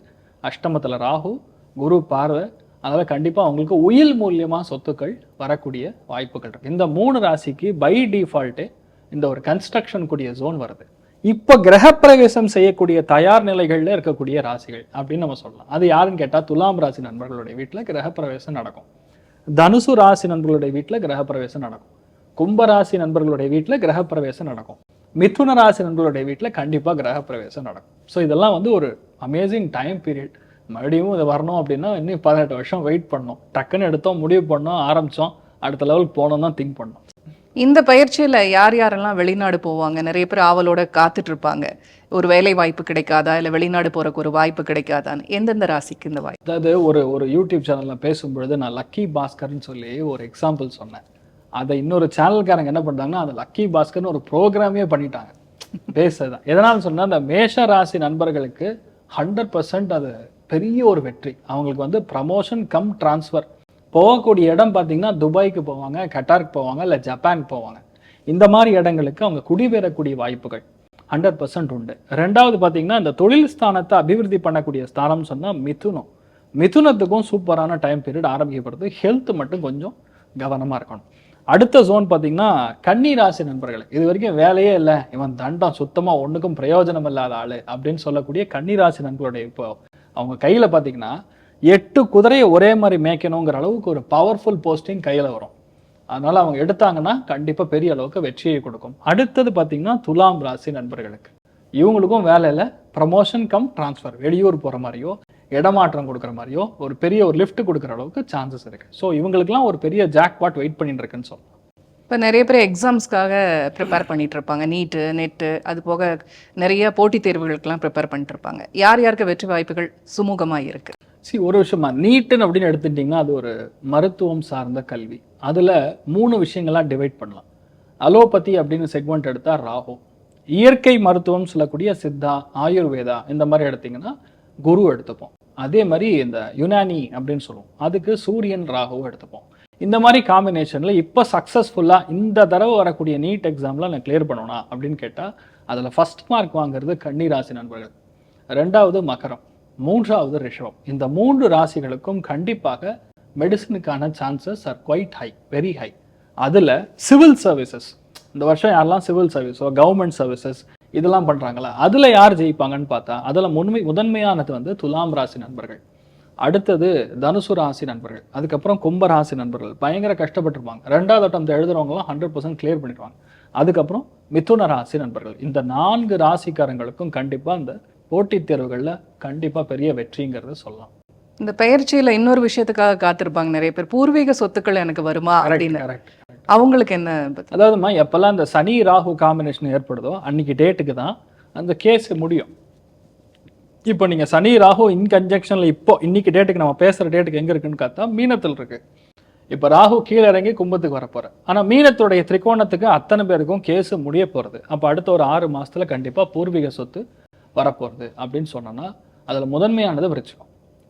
அஷ்டமத்தில் ராகு, குரு பார்வை. அதனால் கண்டிப்பாக அவங்களுக்கு உயில் மூலியமாக சொத்துக்கள் வரக்கூடிய வாய்ப்புகள் இருக்கு. இந்த 3 ராசிக்கு பை டிஃபால்ட்டே இந்த ஒரு கன்ஸ்ட்ரக்ஷன் கூடிய ஜோன் வருது. இப்போ கிரகப்பிரவேசம் செய்யக்கூடிய தயார் நிலைகளில் இருக்கக்கூடிய ராசிகள் அப்படின்னு நம்ம சொல்லலாம். அது யாருன்னு கேட்டால், துலாம் ராசி நண்பர்களுடைய வீட்டில் கிரகப்பிரவேசம் நடக்கும். தனுசு ராசி நண்பர்களுடைய வீட்டில் கிரகப்பிரவேசம் நடக்கும். கும்பராசி நண்பர்களுடைய வீட்டில் கிரகப்பிரவேசம் நடக்கும். மிதுன ராசி நண்பர்களுடைய வீட்டில் கண்டிப்பாக கிரகப்பிரவேசம் நடக்கும். ஸோ இதெல்லாம் வந்து ஒரு அமேசிங் டைம் பீரியட். மறுபடியும் இது வரணும் அப்படின்னா இன்னும் 18 வருஷம் வெயிட் பண்ணோம். டக்குன்னு எடுத்தோம், முடிவு பண்ணோம், ஆரம்பித்தோம், அடுத்த லெவலுக்கு போனோம் தான் திங்க் பண்ணோம். இந்த பயிற்சியில யார் யாரெல்லாம் வெளிநாடு போவாங்க? நிறைய பேர் ஆவலோட காத்துட்டு இருப்பாங்க. ஒரு வேலை வாய்ப்பு கிடைக்காதா, இல்லை வெளிநாடு போறக்கு ஒரு வாய்ப்பு கிடைக்காதான்னு. எந்தெந்த ராசிக்கு இந்த வாய்ப்பு? அதாவது ஒரு யூடியூப் சேனலில் பேசும்பொழுது நான் லக்கி பாஸ்கர்னு சொல்லி ஒரு எக்ஸாம்பிள் சொன்னேன். அதை இன்னொரு சேனல்காரங்க என்ன பண்ணுறாங்கன்னா அதை லக்கி பாஸ்கர்னு ஒரு ப்ரோக்ராமே பண்ணிட்டாங்க பேசுறதுதான். எதனால சொன்னால் அந்த மேஷ ராசி நண்பர்களுக்கு 100% அது பெரிய ஒரு வெற்றி. அவங்களுக்கு வந்து ப்ரமோஷன் கம் டிரான்ஸ்ஃபர். போகக்கூடிய இடம் பார்த்தீங்கன்னா துபாய்க்கு போவாங்க, கட்டாருக்கு போவாங்க, இல்லை ஜப்பானுக்கு போவாங்க. இந்த மாதிரி இடங்களுக்கு அவங்க குடிபெறக்கூடிய வாய்ப்புகள் 100% உண்டு. ரெண்டாவது பார்த்தீங்கன்னா இந்த தொழில் ஸ்தானத்தை அபிவிருத்தி பண்ணக்கூடிய ஸ்தானம் சொன்னால் மிதுனத்துக்கும் சூப்பரான டைம் பீரியட் ஆரம்பிக்கப்படுது. ஹெல்த் மட்டும் கொஞ்சம் கவனமாக இருக்கணும். அடுத்த ஜோன் பார்த்தீங்கன்னா கன்னி ராசி நண்பர்கள். இது வரைக்கும் வேலையே இல்லை, இவன் தண்டம் சுத்தமாக ஒன்றுக்கும் பிரயோஜனம் இல்லாத ஆள் அப்படின்னு சொல்லக்கூடிய கன்னி ராசி நண்பர்களுடைய இப்போ அவங்க கையில் பார்த்தீங்கன்னா 8 குதிரையை ஒரே மாதிரி மேய்க்கணுங்கிற அளவுக்கு ஒரு பவர்ஃபுல் போஸ்டிங் கையில் வரும். அதனால அவங்க எடுத்தாங்கன்னா கண்டிப்பாக பெரிய அளவுக்கு வெற்றியை கொடுக்கும். அடுத்தது பார்த்தீங்கன்னா துலாம் ராசி நண்பர்களுக்கு. இவங்களுக்கும் வேலையில் ப்ரமோஷன் கம் டிரான்ஸ்ஃபர், வெளியூர் போகிற மாதிரியோ இடமாற்றம் கொடுக்குற மாதிரியோ ஒரு பெரிய ஒரு லிஃப்ட் கொடுக்குற அளவுக்கு சான்சஸ் இருக்குது. ஸோ இவங்களுக்குலாம் ஒரு பெரிய ஜாக்பாட் வெயிட் பண்ணிட்டு இருக்குன்னு சொல்லலாம். இப்போ நிறைய பேர் எக்ஸாம்ஸ்க்காக ப்ரிப்பேர் பண்ணிட்டு இருப்பாங்க. நீட்டு, நெட்டு, அது போக நிறைய போட்டித் தேர்வுகளுக்கெல்லாம் ப்ரிப்பேர் பண்ணிட்டு இருப்பாங்க. யார் யாருக்கு வெற்றி வாய்ப்புகள் சுமூகமாக இருக்கு? ஒரு விஷயமா நீட்டுன்னு அப்படின்னு எடுத்துட்டிங்கன்னா அது ஒரு மருத்துவம் சார்ந்த கல்வி. அதில் 3 விஷயங்களாக டிவைட் பண்ணலாம். அலோபதி அப்படின்னு செக்மெண்ட் எடுத்தால் ராகு, இயற்கை மருத்துவம் சொல்லக்கூடிய சித்தா, ஆயுர்வேதா இந்த மாதிரி எடுத்திங்கன்னா குரு எடுத்துப்போம். அதே மாதிரி இந்த யுனானி அப்படின்னு சொல்லுவோம், அதுக்கு சூரியன் ராகுவும் எடுத்துப்போம். இந்த மாதிரி காம்பினேஷனில் இப்போ சக்ஸஸ்ஃபுல்லாக இந்த தடவை வரக்கூடிய நீட் எக்ஸாமில் நான் கிளியர் பண்ணணும்னா அப்படின்னு கேட்டால் அதில் ஃபர்ஸ்ட் மார்க் வாங்குறது கன்னி ராசி நண்பர்கள், 2வது மகரம், 3வது ரிஷபம். இந்த 3 ராசிகளுக்கும் கண்டிப்பாக மெடிசனுக்கான chances are quite high, very high. அதில் சிவில் சர்வீசஸ், இந்த வருஷம் யாரெல்லாம் சிவில் சர்வீஸோ கவர்மெண்ட் சர்வீசஸ் இதெல்லாம் பண்ணுறாங்களா, அதில் யார் ஜெயிப்பாங்கன்னு பார்த்தா அதில் முதன்மையானது வந்து துலாம் ராசி நண்பர்கள், அடுத்தது தனுசு ராசி நண்பர்கள், அதுக்கப்புறம் கும்ப ராசி நண்பர்கள் பயங்கர கஷ்டப்பட்டிருப்பாங்க. 2வது அட்டம் எழுதுறவங்களாம் 100% கிளியர் பண்ணிடுவாங்க. அதுக்கப்புறம் மிதுன ராசி நண்பர்கள். இந்த 4 ராசிக்காரங்களுக்கும் கண்டிப்பாக இந்த போட்டித் தேர்வுகளில் கண்டிப்பாக பெரிய வெற்றிங்கிறத சொல்லலாம். இந்த பயிற்சியில் இன்னொரு விஷயத்துக்காக காத்திருப்பாங்க நிறைய பேர், பூர்வீக சொத்துக்கள் எனக்கு வருமா அப்படின்னு. அவங்களுக்கு என்ன? அதாவதுமா எப்பெல்லாம் இந்த சனி ராகு காம்பினேஷன் ஏற்படுதோ அன்னைக்கு டேட்டுக்கு தான் அந்த கேஸ் முடியும். இப்போ நீங்கள் சனி ராகு இன் கன்ஜெக்ஷனில் இப்போ இன்னைக்கு டேட்டுக்கு நம்ம பேசுகிற டேட்டுக்கு எங்கே இருக்குன்னு பார்த்தா மீனத்தில் இருக்குது. இப்போ ராகு கீழே இறங்கி கும்பத்துக்கு வரப்போகிறேன். ஆனால் மீனத்துடைய திரிகோணத்துக்கு அத்தனை பேருக்கும் கேஸு முடிய போகிறது. அப்போ அடுத்த ஒரு 6 மாதத்தில் கண்டிப்பாக பூர்வீக சொத்து வரப்போகிறது அப்படின்னு சொன்னோன்னா அதில் முதன்மையானது விருச்சிகம்.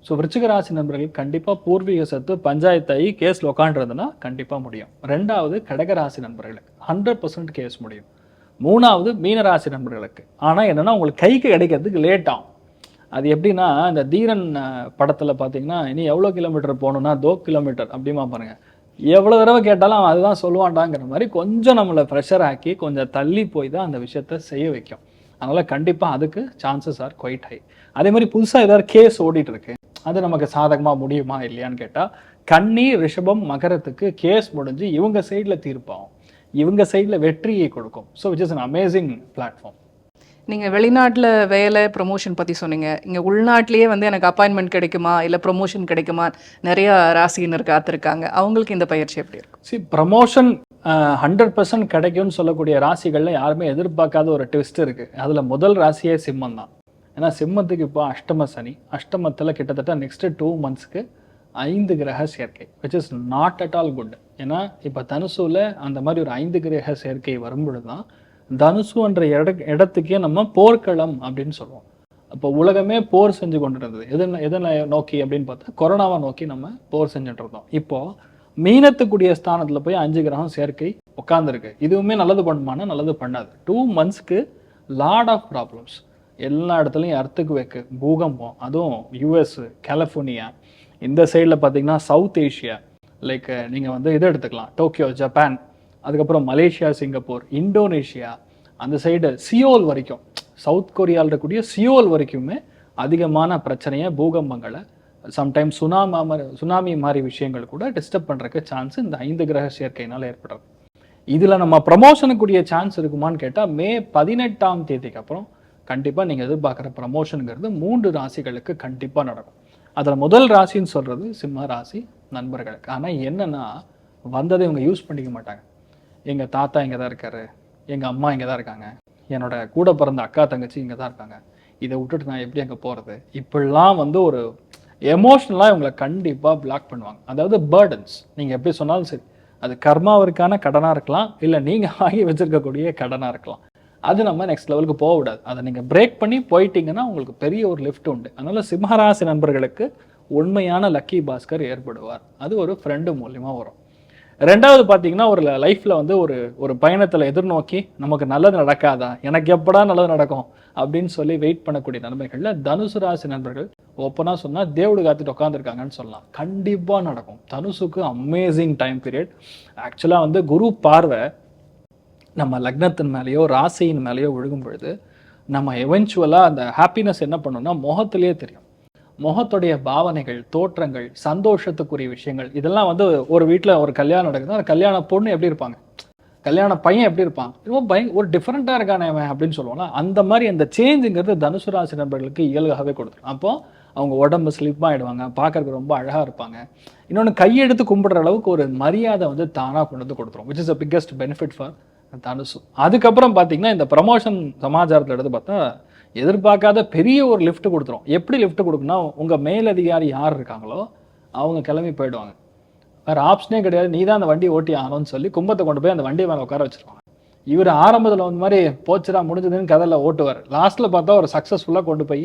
ஸோ விருச்சிக ராசி நண்பர்கள் கண்டிப்பாக பூர்வீக சொத்து பஞ்சாயத்தாகி கேஸில் உட்காண்டிருந்ததுன்னா கண்டிப்பாக முடியும். 2வது கடகராசி நண்பர்களுக்கு 100% கேஸ் முடியும். 3வது மீனராசி நண்பர்களுக்கு. ஆனால் என்னென்னா உங்களுக்கு கைக்கு கிடைக்கிறதுக்கு லேட் ஆகும். அது எப்படின்னா இந்த தீரன் படத்தில் பார்த்தீங்கன்னா இனி எவ்வளோ கிலோமீட்டர் போகணுன்னா 2 கிலோமீட்டர் அப்படிமா பாருங்க, எவ்வளோ தடவை கேட்டாலும் அவன் அதுதான் சொல்லுவான்டாங்கிற மாதிரி கொஞ்சம் நம்மளை ப்ரெஷர் ஆக்கி கொஞ்சம் தள்ளி போய் தான் அந்த விஷயத்த செய்ய வைக்கும். அதனால் கண்டிப்பாக அதுக்கு சான்சஸ் ஆர் குவைட் ஹை. அதே மாதிரி புதுசாக ஏதாவது கேஸ் ஓடிட்டு இருக்கு, அது நமக்கு சாதகமாக முடியுமா இல்லையான்னு கேட்டால் கன்னி ரிஷபம் மகரத்துக்கு கேஸ் முடிஞ்சு இவங்க சைடில் தீர்ப்பாகும், இவங்க சைடில் வெற்றியை கொடுக்கும். So which is an amazing platform. நீங்கள் வெளிநாட்டில் வேலை ப்ரொமோஷன் பற்றி சொன்னீங்க. இங்கே உள்நாட்டிலேயே வந்து எனக்கு அப்பாயின்மெண்ட் கிடைக்குமா இல்லை ப்ரொமோஷன் கிடைக்குமா, நிறையா ராசியினர் காத்திருக்காங்க. அவங்களுக்கு இந்த பயிற்சி எப்படி இருக்கும்? ப்ரமோஷன் 100% கிடைக்கும்னு சொல்லக்கூடிய ராசிகளில் யாருமே எதிர்பார்க்காத ஒரு ட்விஸ்ட் இருக்குது. அதில் முதல் ராசியே சிம்மம் தான். ஏன்னா சிம்மத்துக்கு இப்போ அஷ்டம சனி, அஷ்டமத்தில் கிட்டத்தட்ட நெக்ஸ்ட் 2 மந்த்ஸ்க்கு 5 கிரக சேர்க்கை, which is not at all good. ஏன்னா இப்போ தனுசுல அந்த மாதிரி ஒரு 5 கிரக சேர்க்கை வரும்பொழுது தான் தனுசு என்ற இடத்துக்கே நம்ம போர்க்களம் அப்படின்னு சொல்லுவோம். அப்போ உலகமே போர் செஞ்சு கொண்டு இருந்தது. எதனை நோக்கி அப்படின்னு பார்த்தா கொரோனாவை நோக்கி நம்ம போர் செஞ்சுட்டு இருந்தோம். இப்போ மீனத்துக்குரிய ஸ்தானத்தில் போய் 5 கிரகம் சேர்க்கை உட்காந்துருக்கு. இதுவுமே நல்லது பண்ணுமானா நல்லது பண்ணாது. 2 மந்த்ஸ்க்கு லாட் ஆஃப் ப்ராப்ளம்ஸ். எல்லா இடத்துலையும் எர்த்துக்கு வைக்கு, பூகம்பம், அதுவும் யூஎஸ், கலிஃபோர்னியா, இந்த சைடில் பார்த்தீங்கன்னா சவுத் ஏஷியா, லைக் நீங்கள் வந்து இதை எடுத்துக்கலாம், டோக்கியோ, ஜப்பான், அதுக்கப்புறம் மலேசியா, சிங்கப்பூர், இந்தோனேஷியா, அந்த சைடு சியோல் வரைக்கும், சவுத் கொரியாவில் இருக்கக்கூடிய சியோல் வரைக்குமே அதிகமான பிரச்சனையை பூகம்பங்களை சம்டைம்ஸ் சுனாமி மாதிரி விஷயங்கள் கூட டிஸ்டர்ப் பண்ணுறதுக்கு சான்ஸ் இந்த 5 கிரக சேர்க்கையினால் ஏற்படுறது. இதில் நம்ம ப்ரமோஷனுக்குரிய சான்ஸ் இருக்குமான்னு கேட்டால் மே 18ஆம் தேதிக்கு அப்புறம் கண்டிப்பாக நீங்கள் எதிர்பார்க்குற ப்ரமோஷனுங்கிறது 3 ராசிகளுக்கு கண்டிப்பாக நடக்கும். அதில் முதல் ராசின்னு சொல்கிறது சிம்ம ராசி நண்பர்களுக்கு. ஆனால் என்னென்னா வந்ததை இவங்க யூஸ் பண்ணிக்க மாட்டாங்க. எங்கள் தாத்தா இங்கே தான் இருக்காரு, எங்கள் அம்மா இங்கே தான் இருக்காங்க, என்னோட கூட பிறந்த அக்கா தங்கச்சி இங்கே தான் இருக்காங்க, இதை விட்டுட்டு நான் எப்படி அங்கே போகிறது, இப்படிலாம் வந்து ஒரு எமோஷ்னலாக இவங்களை கண்டிப்பாக பிளாக் பண்ணுவாங்க. அதாவது பேர்டன்ஸ், நீங்கள் எப்படி சொன்னாலும் சரி, அது கர்மாவிற்கான கடனாக இருக்கலாம், இல்லை நீங்கள் வாங்கி வச்சிருக்கக்கூடிய கடனாக இருக்கலாம். அது நம்ம நெக்ஸ்ட் லெவலுக்கு போக விடாது. அதை நீங்கள் பிரேக் பண்ணி போயிட்டீங்கன்னா உங்களுக்கு பெரிய ஒரு லிஃப்ட் உண்டு. அதனால் சிம்மராசி நண்பர்களுக்கு உண்மையான லக்கி பாஸ்கர் ஏற்படுவார். அது ஒரு ஃப்ரெண்டு மூலியமாக வரும். ரெண்டாவது பார்த்தீங்கன்னா ஒரு லைஃப்பில் வந்து ஒரு பயணத்தில் எதிர்நோக்கி நமக்கு நல்லது நடக்காதா, எனக்கு எப்படா நல்லது நடக்கும் அப்படின்னு சொல்லி வெயிட் பண்ணக்கூடிய நன்மைகளில் தனுசு ராசி நண்பர்கள் ஓப்பனாக சொன்னால் தேவடு காத்துட்டு உட்காந்துருக்காங்கன்னு சொல்லலாம். கண்டிப்பாக நடக்கும். தனுசுக்கு அமேசிங் டைம் பீரியட். ஆக்சுவலாக வந்து குரு பார்வை நம்ம லக்னத்தின் மேலேயோ ராசியின் மேலேயோ விழுகும் பொழுது நம்ம எவென்ச்சுவலாக அந்த ஹாப்பினஸ் என்ன பண்ணோம்னா முகத்திலேயே தெரியும். முகத்துடைய பாவனைகள், தோற்றங்கள், சந்தோஷத்துக்குரிய விஷயங்கள், இதெல்லாம் வந்து ஒரு வீட்டில் ஒரு கல்யாணம் நடக்குது, அந்த கல்யாண பொண்ணு எப்படி இருப்பாங்க, கல்யாண பையன் எப்படி இருப்பான், ஒரு டிஃப்ரெண்ட்டாக இருக்கானே அவன் அப்படின்னு சொல்லுவாங்களா, அந்த மாதிரி அந்த சேஞ்சுங்கிறது தனுசு ராசி நண்பர்களுக்கு இயல்பாகவே கொடுத்துரும். அப்போ அவங்க உடம்பு ஸ்லிப் ஆகிடுவாங்க, பார்க்கறதுக்கு ரொம்ப அழகாக இருப்பாங்க. இன்னொன்று கையெடுத்து கும்பிடுற அளவுக்கு ஒரு மரியாதை வந்து தானாக கொண்டு வந்து கொடுத்துரும், which is the biggest benefit for தனுசு. அதுக்கப்புறம் பார்த்தீங்கன்னா இந்த ப்ரமோஷன் சமாச்சாரத்தில் எடுத்து பார்த்தா எதிர்பார்க்காத பெரிய ஒரு லிஃப்ட் கொடுத்துரும். எப்படி லிஃப்ட் கொடுக்குன்னா, உங்கள் மேலதிகாரி யார் இருக்காங்களோ அவங்க கிளம்பி போயிடுவாங்க. வேறு ஆப்ஷனே கிடையாது, நீ தான் அந்த வண்டி ஓட்டி ஆகணும்னு சொல்லி கும்பத்தை கொண்டு போய் அந்த வண்டி மேலே உட்கார வச்சிருவாங்க. இவர் ஆரம்பத்தில் வந்து மாதிரி போச்சுடா முடிஞ்சதுன்னு கதையில் ஓட்டுவார், லாஸ்ட்டில் பார்த்தா ஒரு சக்ஸஸ்ஃபுல்லாக கொண்டு போய்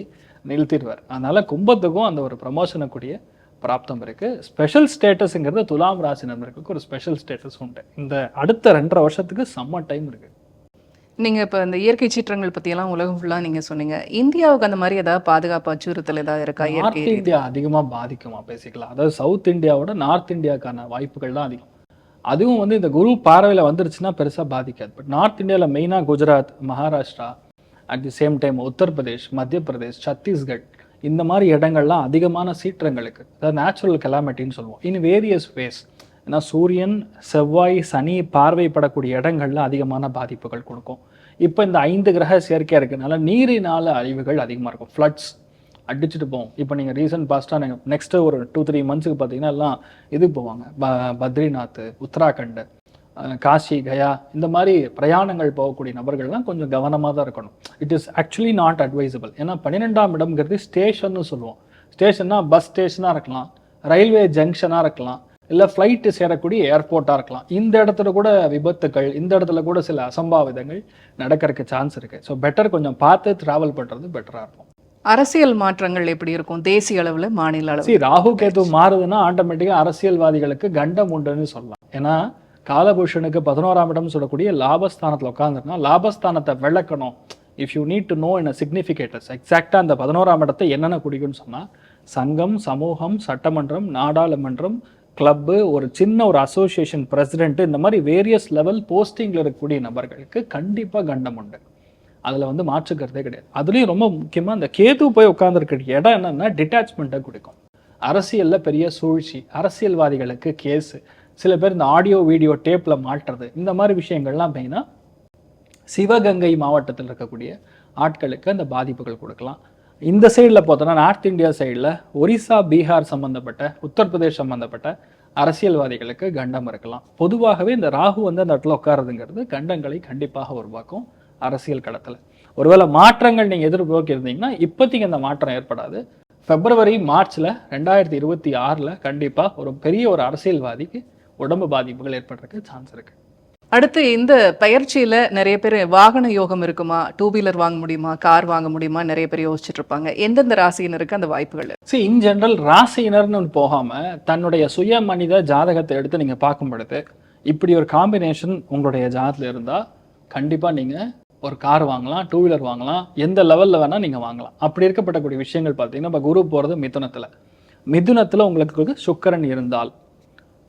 நிறுத்திடுவார். அதனால் கும்பத்துக்கும் அந்த ஒரு ப்ரமோஷனுக்குரிய பிராப்தம் இருக்குது. ஸ்பெஷல் ஸ்டேட்டஸுங்கிறது துலாம் ராசி நண்பர்களுக்கு ஒரு ஸ்பெஷல் ஸ்டேட்டஸ் உண்டு. இந்த அடுத்த 2.5 வருஷத்துக்கு செம்ம டைம் இருக்குது. நீங்கள் இப்போ இந்த இயற்கை சீற்றங்கள் பற்றியெல்லாம் உலகம் ஃபுல்லாக நீங்கள் சொன்னீங்க. இந்தியாவுக்கு அந்த மாதிரி ஏதாவது பாதுகாப்பு அச்சுறுத்தல் ஏதாவது இருக்கா? நார்த் இந்தியா அதிகமாக பாதிக்குமா பேசிக்கலாம். அதாவது சவுத் இந்தியாவோட நார்த் இந்தியாவுக்கான வாய்ப்புகள் தான் அதிகம். அதுவும் வந்து இந்த குரு பார்வையில் வந்துருச்சுன்னா பெருசாக பாதிக்காது. பட் நார்த் இந்தியாவில் மெயினாக Gujarat, Maharashtra, at the same time Uttar Pradesh, மத்திய பிரதேஷ், சத்தீஸ்கட், இந்த மாதிரி இடங்கள்லாம் அதிகமான சீற்றங்களுக்கு, அதாவது நேச்சுரல் கெலாமிட்டின்னு சொல்லுவோம், இன் வேரியஸ் வேஸ். ஏன்னா சூரியன், செவ்வாய், சனி பார்வைப்படக்கூடிய இடங்கள்ல அதிகமான பாதிப்புகள் கொடுக்கும். இப்போ இந்த 5 கிரக சேர்க்கையாக இருக்கிறதுனால நீரினால அழிவுகள் அதிகமாக இருக்கும். ஃப்ளட்ஸ் அடிச்சுட்டு போவோம். இப்போ நீங்கள் ரீசன்ட் பாஸ்ட்டாக நீங்கள் நெக்ஸ்ட்டு ஒரு 2-3 மந்த்ஸுக்கு பார்த்தீங்கன்னா எல்லாம் இதுக்கு போவாங்க, பத்ரிநாத், உத்தராகண்ட், காசி, கயா, இந்த மாதிரி பிரயாணங்கள் போகக்கூடிய நபர்கள்லாம் கொஞ்சம் கவனமாக தான் இருக்கணும். It is actually not advisable. ஏன்னா 12ஆம் இடம்ங்கிறது ஸ்டேஷன்னு சொல்லுவோம். ஸ்டேஷன்னா பஸ் ஸ்டேஷனாக இருக்கலாம், ரயில்வே ஜங்ஷனாக இருக்கலாம், இல்லை ஃப்ளைட்டு சேரக்கூடிய ஏர்போர்ட்டாக இருக்கலாம். இந்த இடத்துல கூட விபத்துக்கள், இந்த இடத்துல கூட சில அசம்பாவிதங்கள் நடக்கிறதுக்கு சான்ஸ் இருக்குது. ஸோ பெட்டர் கொஞ்சம் பார்த்து ட்ராவல் பண்ணுறது பெட்டராக இருக்கும். அரசியல் மாற்றங்கள் எப்படி இருக்கும் தேசிய அளவில், மாநில அளவில்? ராகு கேது மாறுதுன்னா ஆட்டோமேட்டிக்காக அரசியல்வாதிகளுக்கு கண்டம் உண்டுன்னு சொல்லலாம். ஏன்னா காலபூஷனுக்கு 11ஆம் இடம் சொல்லக்கூடிய லாபஸ்தானத்தில் உட்காந்துருந்தா லாபஸ்தானத்தை விளக்கணும். If you need to know in a significators எக்ஸாக்டாக அந்த 11ஆம் இடத்தை என்னென்ன குடிக்கும்னு சொன்னால் சங்கம், சமூகம், சட்டமன்றம், நாடாளுமன்றம், கிளப்பு, ஒரு சின்ன ஒரு அசோசியேஷன் பிரசிடென்ட், இந்த மாதிரி வேரியஸ் லெவல் போஸ்டிங்கில் இருக்கக்கூடிய நபர்களுக்கு கண்டிப்பாக கண்டம் உண்டு. அதில் வந்து மாற்றுக்கிறதே கிடையாது. அதுலேயும் ரொம்ப முக்கியமாக இந்த கேது போய் உட்காந்துருக்கிற இடம் என்னன்னா டிட்டாச்மெண்ட்டை கொடுக்கும். அரசியலில் பெரிய சூழ்ச்சி, அரசியல்வாதிகளுக்கு கேஸு, சில பேர் இந்த ஆடியோ வீடியோ டேப்பில் மாட்டுறது, இந்த மாதிரி விஷயங்கள்லாம் மெயினாக சிவகங்கை மாவட்டத்தில் இருக்கக்கூடிய ஆட்களுக்கு அந்த பாதிப்புகள் கொடுக்கலாம். இந்த சைடில் பார்த்தோன்னா நார்த் இந்தியா சைடில் ஒரிசா, பீகார் சம்மந்தப்பட்ட, உத்தரப்பிரதேஷ் சம்மந்தப்பட்ட அரசியல்வாதிகளுக்கு கண்டம் இருக்கலாம். பொதுவாகவே இந்த ராகு வந்து அந்த இடத்துல உட்காருதுங்கிறது கண்டங்களை கண்டிப்பாக உருவாக்கும் அரசியல் களத்தில். ஒருவேளை மாற்றங்கள் நீங்கள் எதிர்நோக்கி இருந்தீங்கன்னா இப்போதைக்கு அந்த மாற்றம் ஏற்படாது. பிப்ரவரி, மார்ச்சில் 2026 கண்டிப்பாக ஒரு பெரிய ஒரு அரசியல்வாதிக்கு உடம்பு பாதிப்புகள் ஏற்படுறதுக்கு சான்ஸ் இருக்குது. அடுத்து இந்த பயிற்சியில் நிறைய பேர் வாகன யோகம் இருக்குமா, 2 வீலர் வாங்க முடியுமா, கார் வாங்க முடியுமா, நிறைய பேர் யோசிச்சுட்டு இருப்பாங்க. எந்தெந்த ராசியினருக்கு அந்த வாய்ப்புகள்? இன் ஜென்ரல் ராசியினர்னு போகாமல் தன்னுடைய சுய மனித ஜாதகத்தை எடுத்து நீங்கள் பார்க்கும் பொழுது இப்படி ஒரு காம்பினேஷன் உங்களுடைய ஜாதகத்தில் இருந்தால் கண்டிப்பாக நீங்கள் ஒரு கார் வாங்கலாம், 2 வீலர் வாங்கலாம், எந்த லெவலில் வேணால் நீங்கள் வாங்கலாம். அப்படி இருக்கப்படக்கூடிய விஷயங்கள் பார்த்தீங்கன்னா இப்போ குரு போகிறது மிதுனத்தில் உங்களுக்கு சுக்கிரன் இருந்தால்,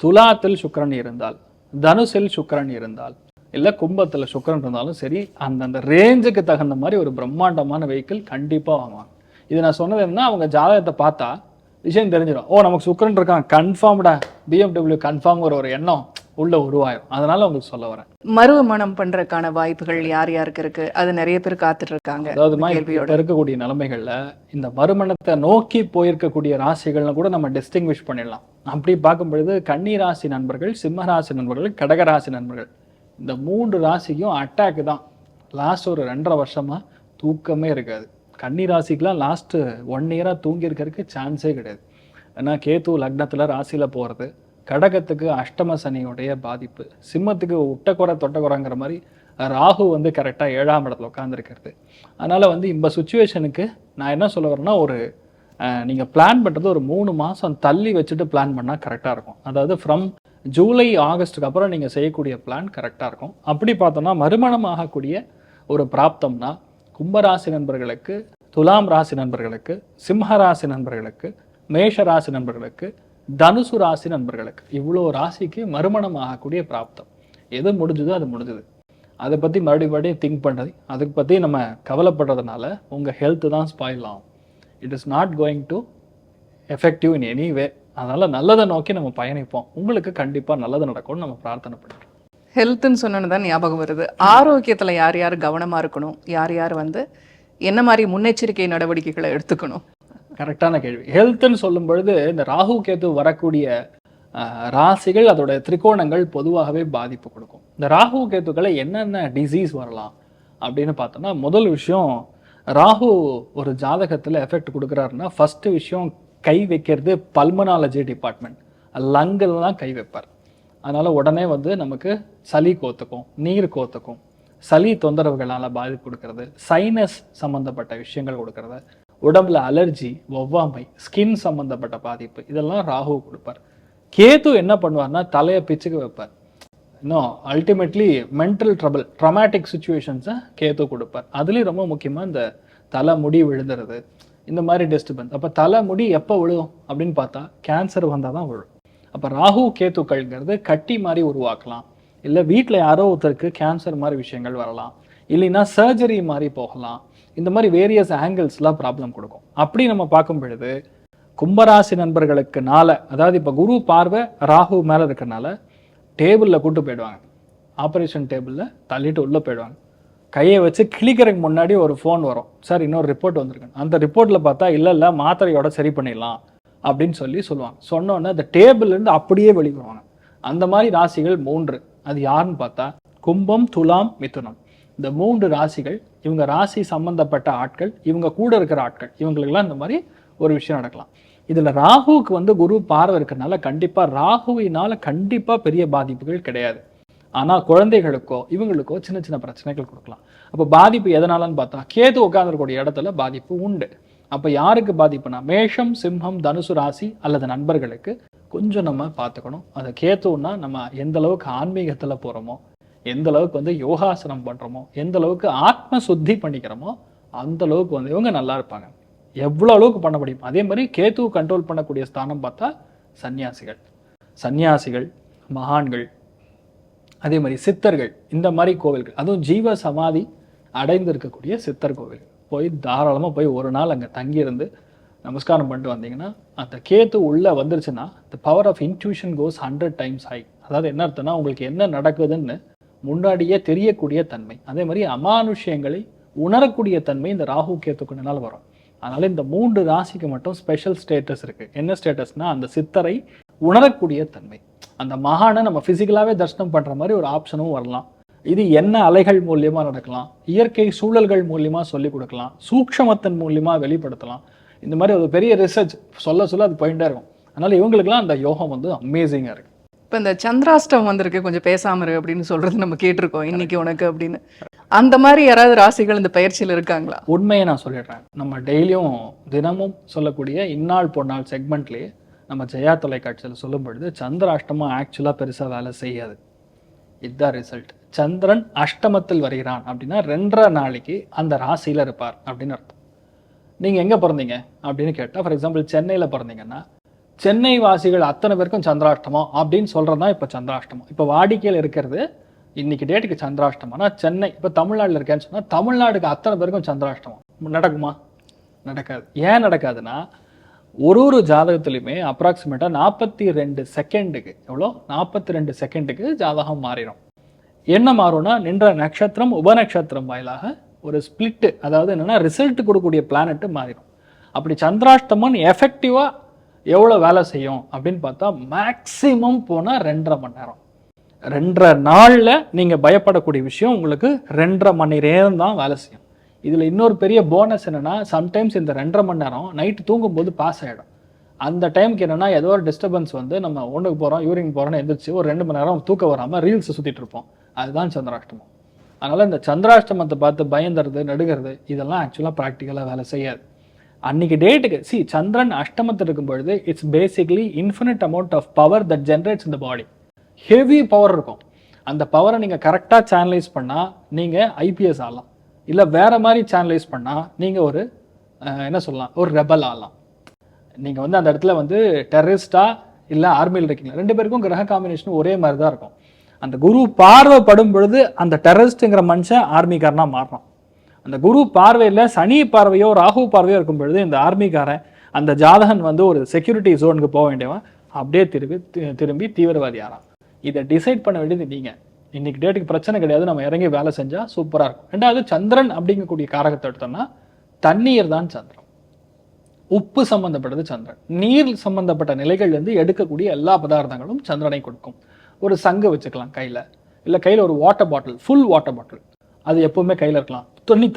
துலாத்தில் சுக்கிரன் இருந்தால், தனுசில் சுக்கிரன் இருந்தால், இல்லை கும்பத்தில் சுக்கிரன் இருந்தாலும் சரி, அந்தந்த ரேஞ்சுக்கு தகுந்த மாதிரி ஒரு பிரம்மாண்டமான வெஹிக்கிள் கண்டிப்பாக வாங்குவாங்க. இது நான் சொன்னது என்னன்னா அவங்க ஜாதகத்தை பார்த்தா விஷயம் தெரிஞ்சிடும். ஓ நமக்கு சுக்கிரன் இருக்கான், கன்ஃபார்ம்டா BMW கன்ஃபார்ம் ஒரு எண்ணம் உள்ள உருவாயிரும். அதனால உங்களுக்கு சொல்ல வரேன். மறுமணம் பண்றதுக்கான வாய்ப்புகள் யார் யாருக்கு இருக்கு? அது நிறைய பேர் காத்துட்டு இருக்காங்க அதாவது இந்த இப்ப கேள்வியோட. இருக்கக்கூடிய நிலைமைகள்ல இந்த மறுமணத்தை நோக்கி போயிருக்கக்கூடிய ராசிகள்னு கூட நம்ம டிஸ்டிங்விஷ் பண்ணிடலாம். அப்படி பார்க்கும் பொழுது கன்னி ராசி நண்பர்கள், சிம்ம ராசி நண்பர்கள், கடக ராசி நண்பர்கள், இந்த 3 ராசிக்கும் அட்டாக் தான். லாஸ்ட் ஒரு 2.5 வருஷமா தூக்கமே இருக்காது. கன்னி ராசிக்கெல்லாம் லாஸ்ட் 1 இயரா தூங்கி இருக்கிறதுக்கு சான்ஸே கிடையாது. ஏன்னா கேத்து லக்னத்துல ராசியில போறது, கடகத்துக்கு அஷ்டம சனியுடைய பாதிப்பு, சிம்மத்துக்கு உட்டக்குறை தொட்டக்குறைங்கிற மாதிரி ராகு வந்து கரெக்டாக 7ஆம் இடத்துல உட்காந்துருக்கிறது. அதனால் வந்து இந்த சுச்சுவேஷனுக்கு நான் என்ன சொல்ல வரேன்னா, ஒரு நீங்கள் பிளான் பண்ணுறது ஒரு 3 மாதம் தள்ளி வச்சுட்டு பிளான் பண்ணால் கரெக்டாக இருக்கும். அதாவது ஃப்ரம் ஜூலை ஆகஸ்ட்டுக்கு அப்புறம் நீங்கள் செய்யக்கூடிய பிளான் கரெக்டாக இருக்கும். அப்படி பார்த்தோம்னா மறுமணம் ஆகக்கூடிய ஒரு பிராப்தம்னா கும்பராசி நண்பர்களுக்கு, துலாம் ராசி நண்பர்களுக்கு, சிம்ம ராசி நண்பர்களுக்கு, மேஷ ராசி நண்பர்களுக்கு, தனுசு ராசி நண்பர்களுக்கு, இவ்வளோ ராசிக்கு மறுமணம் ஆகக்கூடிய பிராப்தம். எது முடிஞ்சதோ அது முடிஞ்சது. அதை பற்றி மறுபடியும் திங்க் பண்ணுறது, அதுக்கு பற்றி நம்ம கவலைப்படுறதுனால உங்கள் ஹெல்த்து தான் ஸ்பாயில் ஆகும். It is not going to effective in any வே. அதனால் நல்லதை நோக்கி நம்ம பயணிப்போம். உங்களுக்கு கண்டிப்பாக நல்லது நடக்கும்னு நம்ம பிரார்த்தனை பண்ணிக்கிறோம். ஹெல்த்னு சொன்னது தான் ஞாபகம் வருது. ஆரோக்கியத்துல யார் யார் கவனமா இருக்கணும், யார் யார் வந்து என்ன மாதிரி முன்னெச்சரிக்கை நடவடிக்கைகளை எடுத்துக்கணும்? கரெக்டான கேள்வி. ஹெல்த்னு சொல்லும் பொழுது இந்த ராகு கேது வரக்கூடிய ராசிகள், அதோட திரிகோணங்கள் பொதுவாகவே பாதிப்பு கொடுக்கும். இந்த ராகு கேத்துக்களை என்னென்ன டிசீஸ் வரலாம் அப்படின்னு பார்த்தோம்னா, முதல் விஷயம், ராகு ஒரு ஜாதகத்தில் எஃபெக்ட் கொடுக்குறாருன்னா ஃபர்ஸ்ட் விஷயம் கை வைக்கிறது பல்மனாலஜி டிபார்ட்மெண்ட், லங்கில் தான் கை வைப்பார். அதனால உடனே வந்து நமக்கு சளி கோத்துக்கும், நீர் கோத்துக்கும், சளி தொந்தரவுகளால் பாதிப்பு கொடுக்கறது, சைனஸ் சம்பந்தப்பட்ட விஷயங்கள் கொடுக்கறது, உடம்புல அலர்ஜி, ஒவ்வாமை, ஸ்கின் சம்பந்தப்பட்ட பாதிப்பு, இதெல்லாம் ராகு கொடுப்பார். கேது என்ன பண்ணுவார்னா தலையை பிச்சுக்கு வைப்பார். இன்னும் அல்டிமேட்லி மென்டல் ட்ரபிள், ட்ராமேட்டிக் சுச்சுவேஷன்ஸை கேது கொடுப்பார். அதுலேயும் ரொம்ப முக்கியமாக இந்த தலை முடி விழுந்துறது, இந்த மாதிரி டிஸ்டர்பன்ஸ். அப்போ தலை முடி எப்போ விழும் அப்படின்னு பார்த்தா கேன்சர் வந்தால் தான் விழும். அப்போ ராகு கேத்துக்கள்ங்கிறது கட்டி மாதிரி உருவாக்கலாம், இல்லை வீட்டில் யாரோ ஒருத்தருக்கு கேன்சர் மாதிரி விஷயங்கள் வரலாம், இல்லைன்னா சர்ஜரி மாதிரி போகலாம். இந்த மாதிரி வேரியஸ் ஆங்கிள்ஸ்லாம் ப்ராப்ளம் கொடுக்கும். அப்படி நம்ம பார்க்கும் பொழுது கும்பராசி நண்பர்களுக்கு அதாவது இப்போ குரு பார்வை ராகு மேலே இருக்கிறனால டேபிளில் கூட்டு போயிடுவாங்க, ஆப்ரேஷன் டேபிளில் தள்ளிட்டு உள்ளே போயிடுவாங்க. கையை வச்சு கிளிக்கிறதுக்கு முன்னாடி ஒரு ஃபோன் வரும், சார் இன்னொரு ரிப்போர்ட் வந்திருக்கு. அந்த ரிப்போர்ட்டில் பார்த்தா இல்லை மாத்திரையோட சரி பண்ணிடலாம் அப்படின்னு சொல்லுவாங்க. சொன்னோன்னே அந்த டேபிள்லேருந்து அப்படியே வெளிவருவாங்க. அந்த மாதிரி ராசிகள் 3. அது யாருன்னு பார்த்தா கும்பம், துலாம், மிதுனம். இந்த 3 ராசிகள், இவங்க ராசி சம்பந்தப்பட்ட ஆட்கள், இவங்க கூட இருக்கிற ஆட்கள், இவங்களுக்கெல்லாம் இந்த மாதிரி ஒரு விஷயம் நடக்கலாம். இதில் ராகுவுக்கு வந்து குரு பார்வை இருக்கிறதுனால கண்டிப்பாக ராகுவினால கண்டிப்பாக பெரிய பாதிப்புகள் கிடையாது. ஆனால் குழந்தைகளுக்கோ இவங்களுக்கோ சின்ன சின்ன பிரச்சனைகள் கொடுக்கலாம். அப்போ பாதிப்பு எதனாலன்னு பார்த்தா கேது உட்காந்துருக்கூடிய இடத்துல பாதிப்பு உண்டு. அப்போ யாருக்கு பாதிப்புனா மேஷம், சிம்மம், தனுசு ராசி அல்லது நண்பர்களுக்கு கொஞ்சம் நம்ம பார்த்துக்கணும். அது கேத்துன்னா நம்ம எந்த அளவுக்கு ஆன்மீகத்தில் போகிறோமோ, எந்த அளவுக்கு வந்து யோகாசனம் பண்ணுறோமோ, எந்த அளவுக்கு ஆத்ம சுத்தி பண்ணிக்கிறோமோ அந்த அளவுக்கு வந்து இவங்க நல்லா இருப்பாங்க. எவ்வளோ அளவுக்கு பண்ண முடியும். அதே மாதிரி கேத்து கண்ட்ரோல் பண்ணக்கூடிய ஸ்தானம் பார்த்தா சன்னியாசிகள், மகான்கள், அதே மாதிரி சித்தர்கள், இந்த மாதிரி கோவில்கள், அதுவும் ஜீவ சமாதி அடைந்து இருக்கக்கூடிய சித்தர் கோவில்கள் போய் தாராளமாக போய் ஒரு நாள் அங்கே தங்கியிருந்து நமஸ்காரம் பண்ணிட்டு வந்தீங்கன்னா அந்த கேத்து உள்ளே வந்துருச்சுன்னா the power of intuition goes 100 times high. அதாவது என்ன அர்த்தம்னா உங்களுக்கு என்ன நடக்குதுன்னு முன்னாடியே தெரியக்கூடிய தன்மை, அதே மாதிரி அமானுஷ்யங்களை உணரக்கூடிய தன்மை இந்த ராகு கேத்துக்குனால வரும். அதனால இந்த 3 ராசிக்கு மட்டும் ஸ்பெஷல் ஸ்டேட்டஸ் இருக்கு. என்ன ஸ்டேட்டஸ்னா அந்த சித்தரை உணரக்கூடிய தன்மை. அந்த மகானை நம்ம பிசிக்கலாவே தரிசனம் பண்ற மாதிரி ஒரு ஆப்ஷனும் வரலாம். இது என்ன அலைகள் மூலியமா நடக்கலாம், இயற்கை சூழல்கள் மூலியமா சொல்லி கொடுக்கலாம், சூக்ஷமத்தின் மூலியமா வெளிப்படுத்தலாம். இந்த மாதிரி ஒரு பெரிய ரிசர்ச் சொல்ல அது போயிட்டே இருக்கும். அதனால இவங்களுக்குலாம் அந்த யோகம் வந்து அமேசிங்கா இருக்கு. இப்போ இந்த சந்திராஷ்டம் வந்திருக்கு, கொஞ்சம் பேசாம இரு அப்படின்னு சொல்றது நம்ம கேட்டிருக்கோம் இன்னைக்கு உனக்கு அப்படின்னு. அந்த மாதிரி யாராவது ராசிகள் இந்த பயிற்சியில் இருக்காங்களா? உண்மையை நான் சொல்லிடுறேன். நம்ம டெய்லியும் தினமும் சொல்லக்கூடிய இந்நாள் பொன்னாள் செக்மெண்ட்லேயே நம்ம ஜெயா தொலைக்காட்சியில் சொல்லும் பொழுது சந்திராஷ்டமம் ஆக்சுவலாக பெருசாக வேலை செய்யாது. இதுதான் ரிசல்ட். சந்திரன் அஷ்டமத்தில் வருகிறான் அப்படின்னா 2.5 நாளைக்கு அந்த ராசியில் இருப்பார் அப்படின்னு அர்த்தம். நீங்கள் எங்கே பிறந்தீங்க அப்படின்னு கேட்டால், ஃபார் எக்ஸாம்பிள் சென்னையில் பிறந்தீங்கன்னா சென்னை வாசிகள் அத்தனை பேருக்கும் சந்திராஷ்டமம் அப்படின்னு சொல்கிறது தான் இப்போ சந்திராஷ்டமம். இப்போ வாடிக்கையில் இருக்கிறது இன்னைக்கு டேட்டுக்கு சந்திராஷ்டமம்னா சென்னை, இப்போ தமிழ்நாட்டில் இருக்கேன்னு சொன்னால் தமிழ்நாடுக்கு அத்தனை பேருக்கும் சந்திராஷ்டமம் நடக்குமா? நடக்காது. ஏன் நடக்காதுன்னா ஒரு ஜாதகத்துலையுமே அப்ராக்சிமேட்டாக 42 செகண்டுக்கு எவ்வளோ 42 செகண்டுக்கு ஜாதகம் மாறிடும். என்ன மாறும்னா நின்ற நட்சத்திரம் உபநட்சத்திரம் வாயிலாக ஒரு ஸ்பிளிட்டு, அதாவது என்னென்னா ரிசல்ட் கொடுக்கக்கூடிய பிளானட்டு மாறிடும். அப்படி சந்திராஷ்டமம் எஃபெக்டிவாக எவ்வளோ வேலை செய்யும் அப்படின்னு பார்த்தா மேக்சிமம் போனால் 2.5 மணி நேரம். 2.5 நாளில் நீங்கள் பயப்படக்கூடிய விஷயம் உங்களுக்கு 2.5 மணி நேரம் தான் வேலை செய்யும். இதில் இன்னொரு பெரிய போனஸ் என்னென்னா, சம்டைம்ஸ் இந்த 2.5 மணி நேரம் நைட்டு தூங்கும்போது பாஸ் ஆகிடும். அந்த டைமுக்கு என்னென்னா ஏதோ ஒரு டிஸ்டர்பன்ஸ் வந்து நம்ம ஒன்றுக்கு போகிறோம் யூரின் போகிறோன்னு எந்திரிச்சு ஒரு 2 மணி நேரம் தூக்கம் வராமல் ரீல்ஸை சுற்றிட்டு இருப்போம். அதுதான் சந்திராஷ்டமம். அதனால் இந்த சந்திராஷ்டமத்தை பார்த்து பயந்துறது நடுகிறது இதெல்லாம் ஆக்சுவலாக ப்ராக்டிக்கலாக வேலை செய்யாது. அன்னைக்கு டேட்டுக்கு சந்திரன் அஷ்டமத்தில் இருக்கும் பொழுது it's basically infinite amount of power that generates இந்த பாடி. ஹெவி பவர் இருக்கும். அந்த பவரை நீங்கள் கரெக்டாக சேனலைஸ் பண்ணால் நீங்கள் ஐபிஎஸ் ஆகலாம், இல்லை வேறு மாதிரி சேனலைஸ் பண்ணால் நீங்கள் ஒரு என்ன சொல்லலாம், ஒரு ரெபல் ஆகலாம். நீங்கள் வந்து அந்த இடத்துல வந்து டெரரிஸ்டா இல்லை ஆர்மியில் இருக்கீங்க, 2 பேருக்கும் கிரக காம்பினேஷன் ஒரே மாதிரி தான் இருக்கும். அந்த குரு பார்வைப்படும் பொழுது அந்த டெரரிஸ்ட்டுங்கிற மனுஷன் ஆர்மிக்காரனாக மாறுறான். அந்த குரு பார்வையில் சனி பார்வையோ ராகு பார்வையோ இருக்கும் பொழுது இந்த ஆர்மிக்காரன் அந்த ஜாதகன் வந்து ஒரு செக்யூரிட்டி ஜோனுக்கு போக வேண்டியவன் அப்படியே திரும்பி தீவிரவாதி ஆறான். இதை டிசைட் பண்ண வேண்டியது நீங்கள். இன்னைக்கு டேட்டுக்கு பிரச்சனை கிடையாது, நம்ம இறங்கி வேலை செஞ்சால் சூப்பராக இருக்கும். ரெண்டாவது சந்திரன் அப்படிங்கக்கூடிய காரகத்தை எடுத்தோம்னா தண்ணீர் தான் சந்திரன், உப்பு சம்பந்தப்பட்டது சந்திரன். நீர் சம்பந்தப்பட்ட நிலைகள்லேருந்து எடுக்கக்கூடிய எல்லா பதார்த்தங்களும் சந்திரனை கொடுக்கும். ஒரு சங்கு வச்சுக்கலாம் கையில், இல்லை கையில் ஒரு water bottle, full water bottle, அது எப்போவுமே கையில் இருக்கலாம்.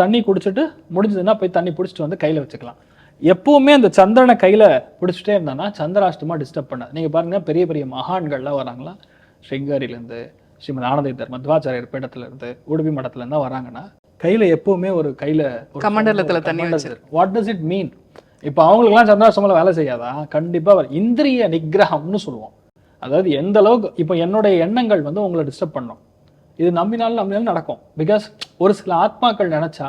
தண்ணி குடிச்சிட்டு முடிஞ்சதுன்னா போய் தண்ணி பிடிச்சிட்டு வந்து கையில் வச்சுக்கலாம். எப்போவுமே அந்த சந்திரனை கையில் பிடிச்சிட்டே இருந்தானா சந்திராஷ்டமாக டிஸ்டர்ப் பண்ணாது. நீங்கள் பாருங்கள், பெரிய பெரிய மகான்கள்லாம் வராங்களா, ஸ்ருங்கேரியிலேருந்து ஸ்ரீமத் ஆனந்தேந்தர் மத்வாச்சாரியர் பீடத்துலேருந்து உடுப்பி மடத்துலேருந்து தான் வராங்கன்னா கையில் எப்போவுமே ஒரு கையில் கமண்டலத்தில் தண்ணி வச்சு. What does it mean? இப்போ அவங்களுக்குலாம் சந்திராஷ்டமில் வேலை செய்யாதா? கண்டிப்பாக இந்திரிய நிகிரகம்னு சொல்லுவோம். அதாவது எந்த அளவுக்கு இப்போ என்னுடைய எண்ணங்கள் வந்து உங்களை டிஸ்டர்ப் பண்ணோம், இது நம்பினாலும் நடக்கும். பிகாஸ் ஒரு சில ஆத்மாக்கள் நினச்சா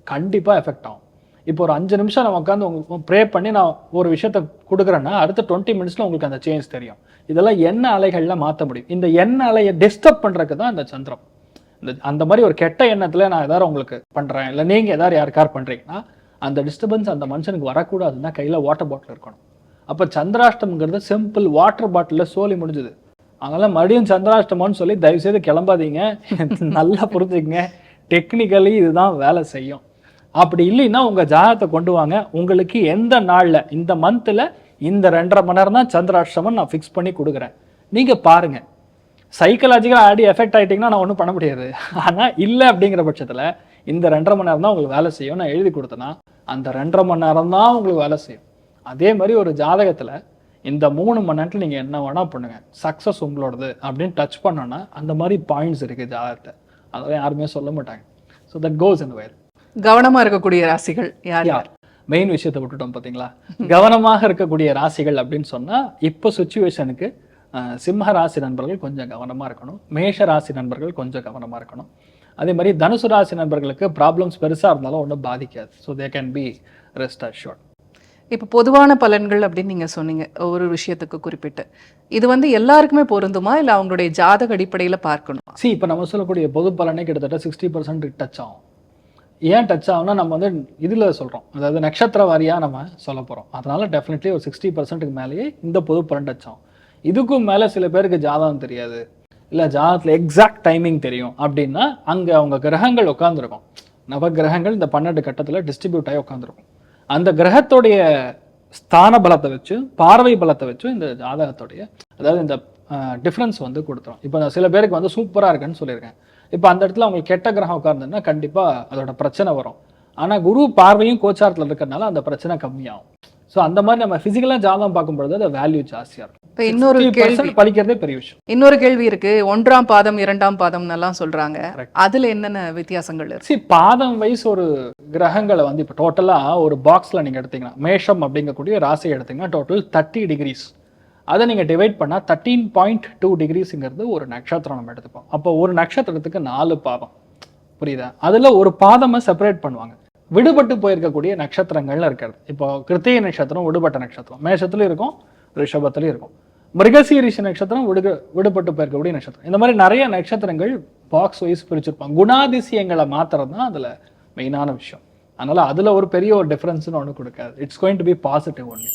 கண்டிப்பாக எஃபெக்ட் ஆகும். இப்போ ஒரு 5 நிமிஷம் நம்ம உட்காந்து உங்களுக்கு ப்ரே பண்ணி நான் ஒரு விஷயத்த கொடுக்குறேன்னா அடுத்த 20 மினிட்ஸில் உங்களுக்கு அந்த சேஞ்ச் தெரியும். இதெல்லாம் எண்ண அலைகளில் மாற்ற முடியும். இந்த எண்ண அலையை டிஸ்டர்ப் பண்ணுறதுக்கு தான் இந்த சந்திரம். அந்த மாதிரி ஒரு கெட்ட எண்ணத்தில் நான் எதாவது உங்களுக்கு பண்ணுறேன், இல்லை நீங்கள் எதாவது யாருக்கார் பண்ணுறீங்கன்னா அந்த டிஸ்டர்பன்ஸ் அந்த மனுஷனுக்கு வரக்கூடாதுன்னா கையில் வாட்டர் பாட்டில் இருக்கணும். அப்போ சந்திராஷ்டம்ங்கிறது சிம்பிள், வாட்டர் பாட்டிலில் சோலி முடிஞ்சுது. அதனால் மறுபடியும் சந்திராஷ்டமம்னு சொல்லி தயவுசெய்து கிளம்பாதீங்க, நல்லா புரிஞ்சுக்கங்க. டெக்னிக்கலி இதுதான் வேலை செய்யும். அப்படி இல்லைன்னா உங்கள் ஜாதகத்தை கொண்டு வாங்க, உங்களுக்கு எந்த நாளில் இந்த மந்தில் இந்த 2.5 மணி நேரம் தான் சந்திராஷ்டமம் நான் ஃபிக்ஸ் பண்ணி கொடுக்குறேன். நீங்கள் பாருங்கள், சைக்கலாஜிக்கலாக ஆடி எஃபெக்ட் ஆகிட்டிங்கன்னா நான் ஒன்றும் பண்ண முடியாது. ஆனால் இல்லை அப்படிங்கிற பட்சத்தில் இந்த 2.5 மணி நேரம் தான் உங்களுக்கு வேலை செய்யும். நான் எழுதி கொடுத்தேன்னா அந்த 2.5 மணி நேரம் தான் உங்களுக்கு வேலை செய்யும். அதே மாதிரி ஒரு ஜாதகத்தில் இந்த 3 மணி நேரத்தில் நீங்கள் என்ன வேணால் பண்ணுங்கள், சக்ஸஸ் உங்களோடது அப்படின்னு டச் பண்ணோன்னா அந்த மாதிரி பாயிண்ட்ஸ் இருக்குது ஜாதகத்தை. அதெல்லாம் யாருமே சொல்ல மாட்டாங்க. ஸோ தட் கோஸ் இன் வேர். கவனமாக இருக்கக்கூடிய ராசிகள் யார்? மெயின் விஷயத்தை விட்டுட்டோம் பார்த்தீங்களா. கவனமாக இருக்கக்கூடிய ராசிகள் அப்படின்னு சொன்னால் இப்போ சுச்சுவேஷனுக்கு சிம்ம ராசி நண்பர்கள் கொஞ்சம் கவனமாக இருக்கணும், மேஷ ராசி நண்பர்கள் கொஞ்சம் கவனமாக இருக்கணும். அதே மாதிரி தனுசு ராசி நண்பர்களுக்கு ப்ராப்ளம்ஸ் பெருசாக இருந்தாலும் ஒன்றும் பாதிக்காது. So they can be rest assured. இப்போ பொதுவான பலன்கள் அப்படின்னு நீங்கள் சொன்னீங்க ஒரு விஷயத்துக்கு குறிப்பிட்டு, இது வந்து எல்லாருக்குமே பொருந்துமா இல்லை அவங்களுடைய ஜாதக அடிப்படையில் பார்க்கணும்? இப்போ நம்ம சொல்லக்கூடிய பொது பலனே கிட்டத்தட்ட 60% டச் ஆகும். ஏன் டச் ஆகும்னா நம்ம வந்து இதில் சொல்கிறோம், அதாவது நட்சத்திர வாரியாக நம்ம சொல்ல போகிறோம். அதனால டெஃபினெட்லி ஒரு 60%க்கு மேலேயே இந்த பொது பலன் டச் ஆகும். இதுக்கும் மேலே சில பேருக்கு ஜாதகம் தெரியாது, இல்லை ஜாதகத்தில் எக்ஸாக்ட் டைமிங் தெரியும் அப்படின்னா அங்கே அவங்க கிரகங்கள் உட்காந்துருக்கும். நவகிரகங்கள் இந்த 12 கட்டத்தில் டிஸ்ட்ரிபியூட் ஆகி உட்காந்துருக்கும். அந்த கிரகத்துடைய ஸ்தான பலத்தை வச்சு பார்வை பலத்தை வச்சு இந்த ஜாதகத்துடைய அதாவது இந்த டிஃப்ரென்ஸ் வந்து கொடுத்துரும். இப்போ சில பேருக்கு வந்து சூப்பராக இருக்குன்னு சொல்லியிருக்கேன். இப்போ அந்த இடத்துல அவங்களுக்கு கெட்ட கிரகம் உட்கார்ந்துன்னா கண்டிப்பாக அதோட பிரச்சனை வரும். ஆனால் குரு பார்வையும் கோச்சாரத்தில் இருக்கிறதுனால அந்த பிரச்சனை கம்மியாகும். ஸோ அந்த மாதிரி நம்ம ஃபிசிக்கலாக ஜாதகம் பார்க்கும்பொழுது அது வேல்யூ ஜாஸ்தியாக இருக்கும். இப்போ இன்னொரு கேள்வி படிக்கிறதே பெரிய விஷயம். இன்னொரு கேள்வி இருக்கு, 1ஆம் பாதம் 2ஆம் பாதம் எல்லாம் சொல்றாங்க, அதுல என்னென்ன வித்தியாசங்கள் இருக்கு? பாதம் வைஸ் ஒரு கிரகங்களை வந்து இப்போ டோட்டலாக ஒரு பாக்ஸில் நீங்கள் எடுத்தீங்கன்னா மேஷம் அப்படிங்கக்கூடிய ராசியை எடுத்தீங்கன்னா டோட்டல் 30 டிகிரிஸ். அதை நீங்கள் டிவைட் பண்ணால் 13.2 டிகிரிஸுங்கிறது ஒரு நட்சத்திரம் நம்ம எடுத்துப்போம். அப்போ ஒரு நட்சத்திரத்துக்கு 4 பாதம், புரியுதா? அதில் ஒரு பாதமை செப்பரேட் பண்ணுவாங்க. விடுபட்டு போயிருக்கக்கூடிய நட்சத்திரங்கள்னு இருக்கிறது. இப்போ கிருத்திகை நட்சத்திரம் விடுபட்ட நட்சத்திரம் மேஷத்துலையும் இருக்கும், ரிஷபத்துலையும் இருக்கும். மிருகசீரிஷ நட்சத்திரம் விடுபட்டு போயிருக்கக்கூடிய நட்சத்திரம். இந்த மாதிரி நிறைய நட்சத்திரங்கள் பாக்ஸ் வைஸ் பிரிச்சிருப்பாங்க. குணாதிசயங்களை மாத்திரம் தான் அதில் மெயினான விஷயம். அதனால அதில் ஒரு பெரிய ஒரு டிஃப்ரென்ஸ்னு ஒன்று கொடுக்காது. It's going to be positive only.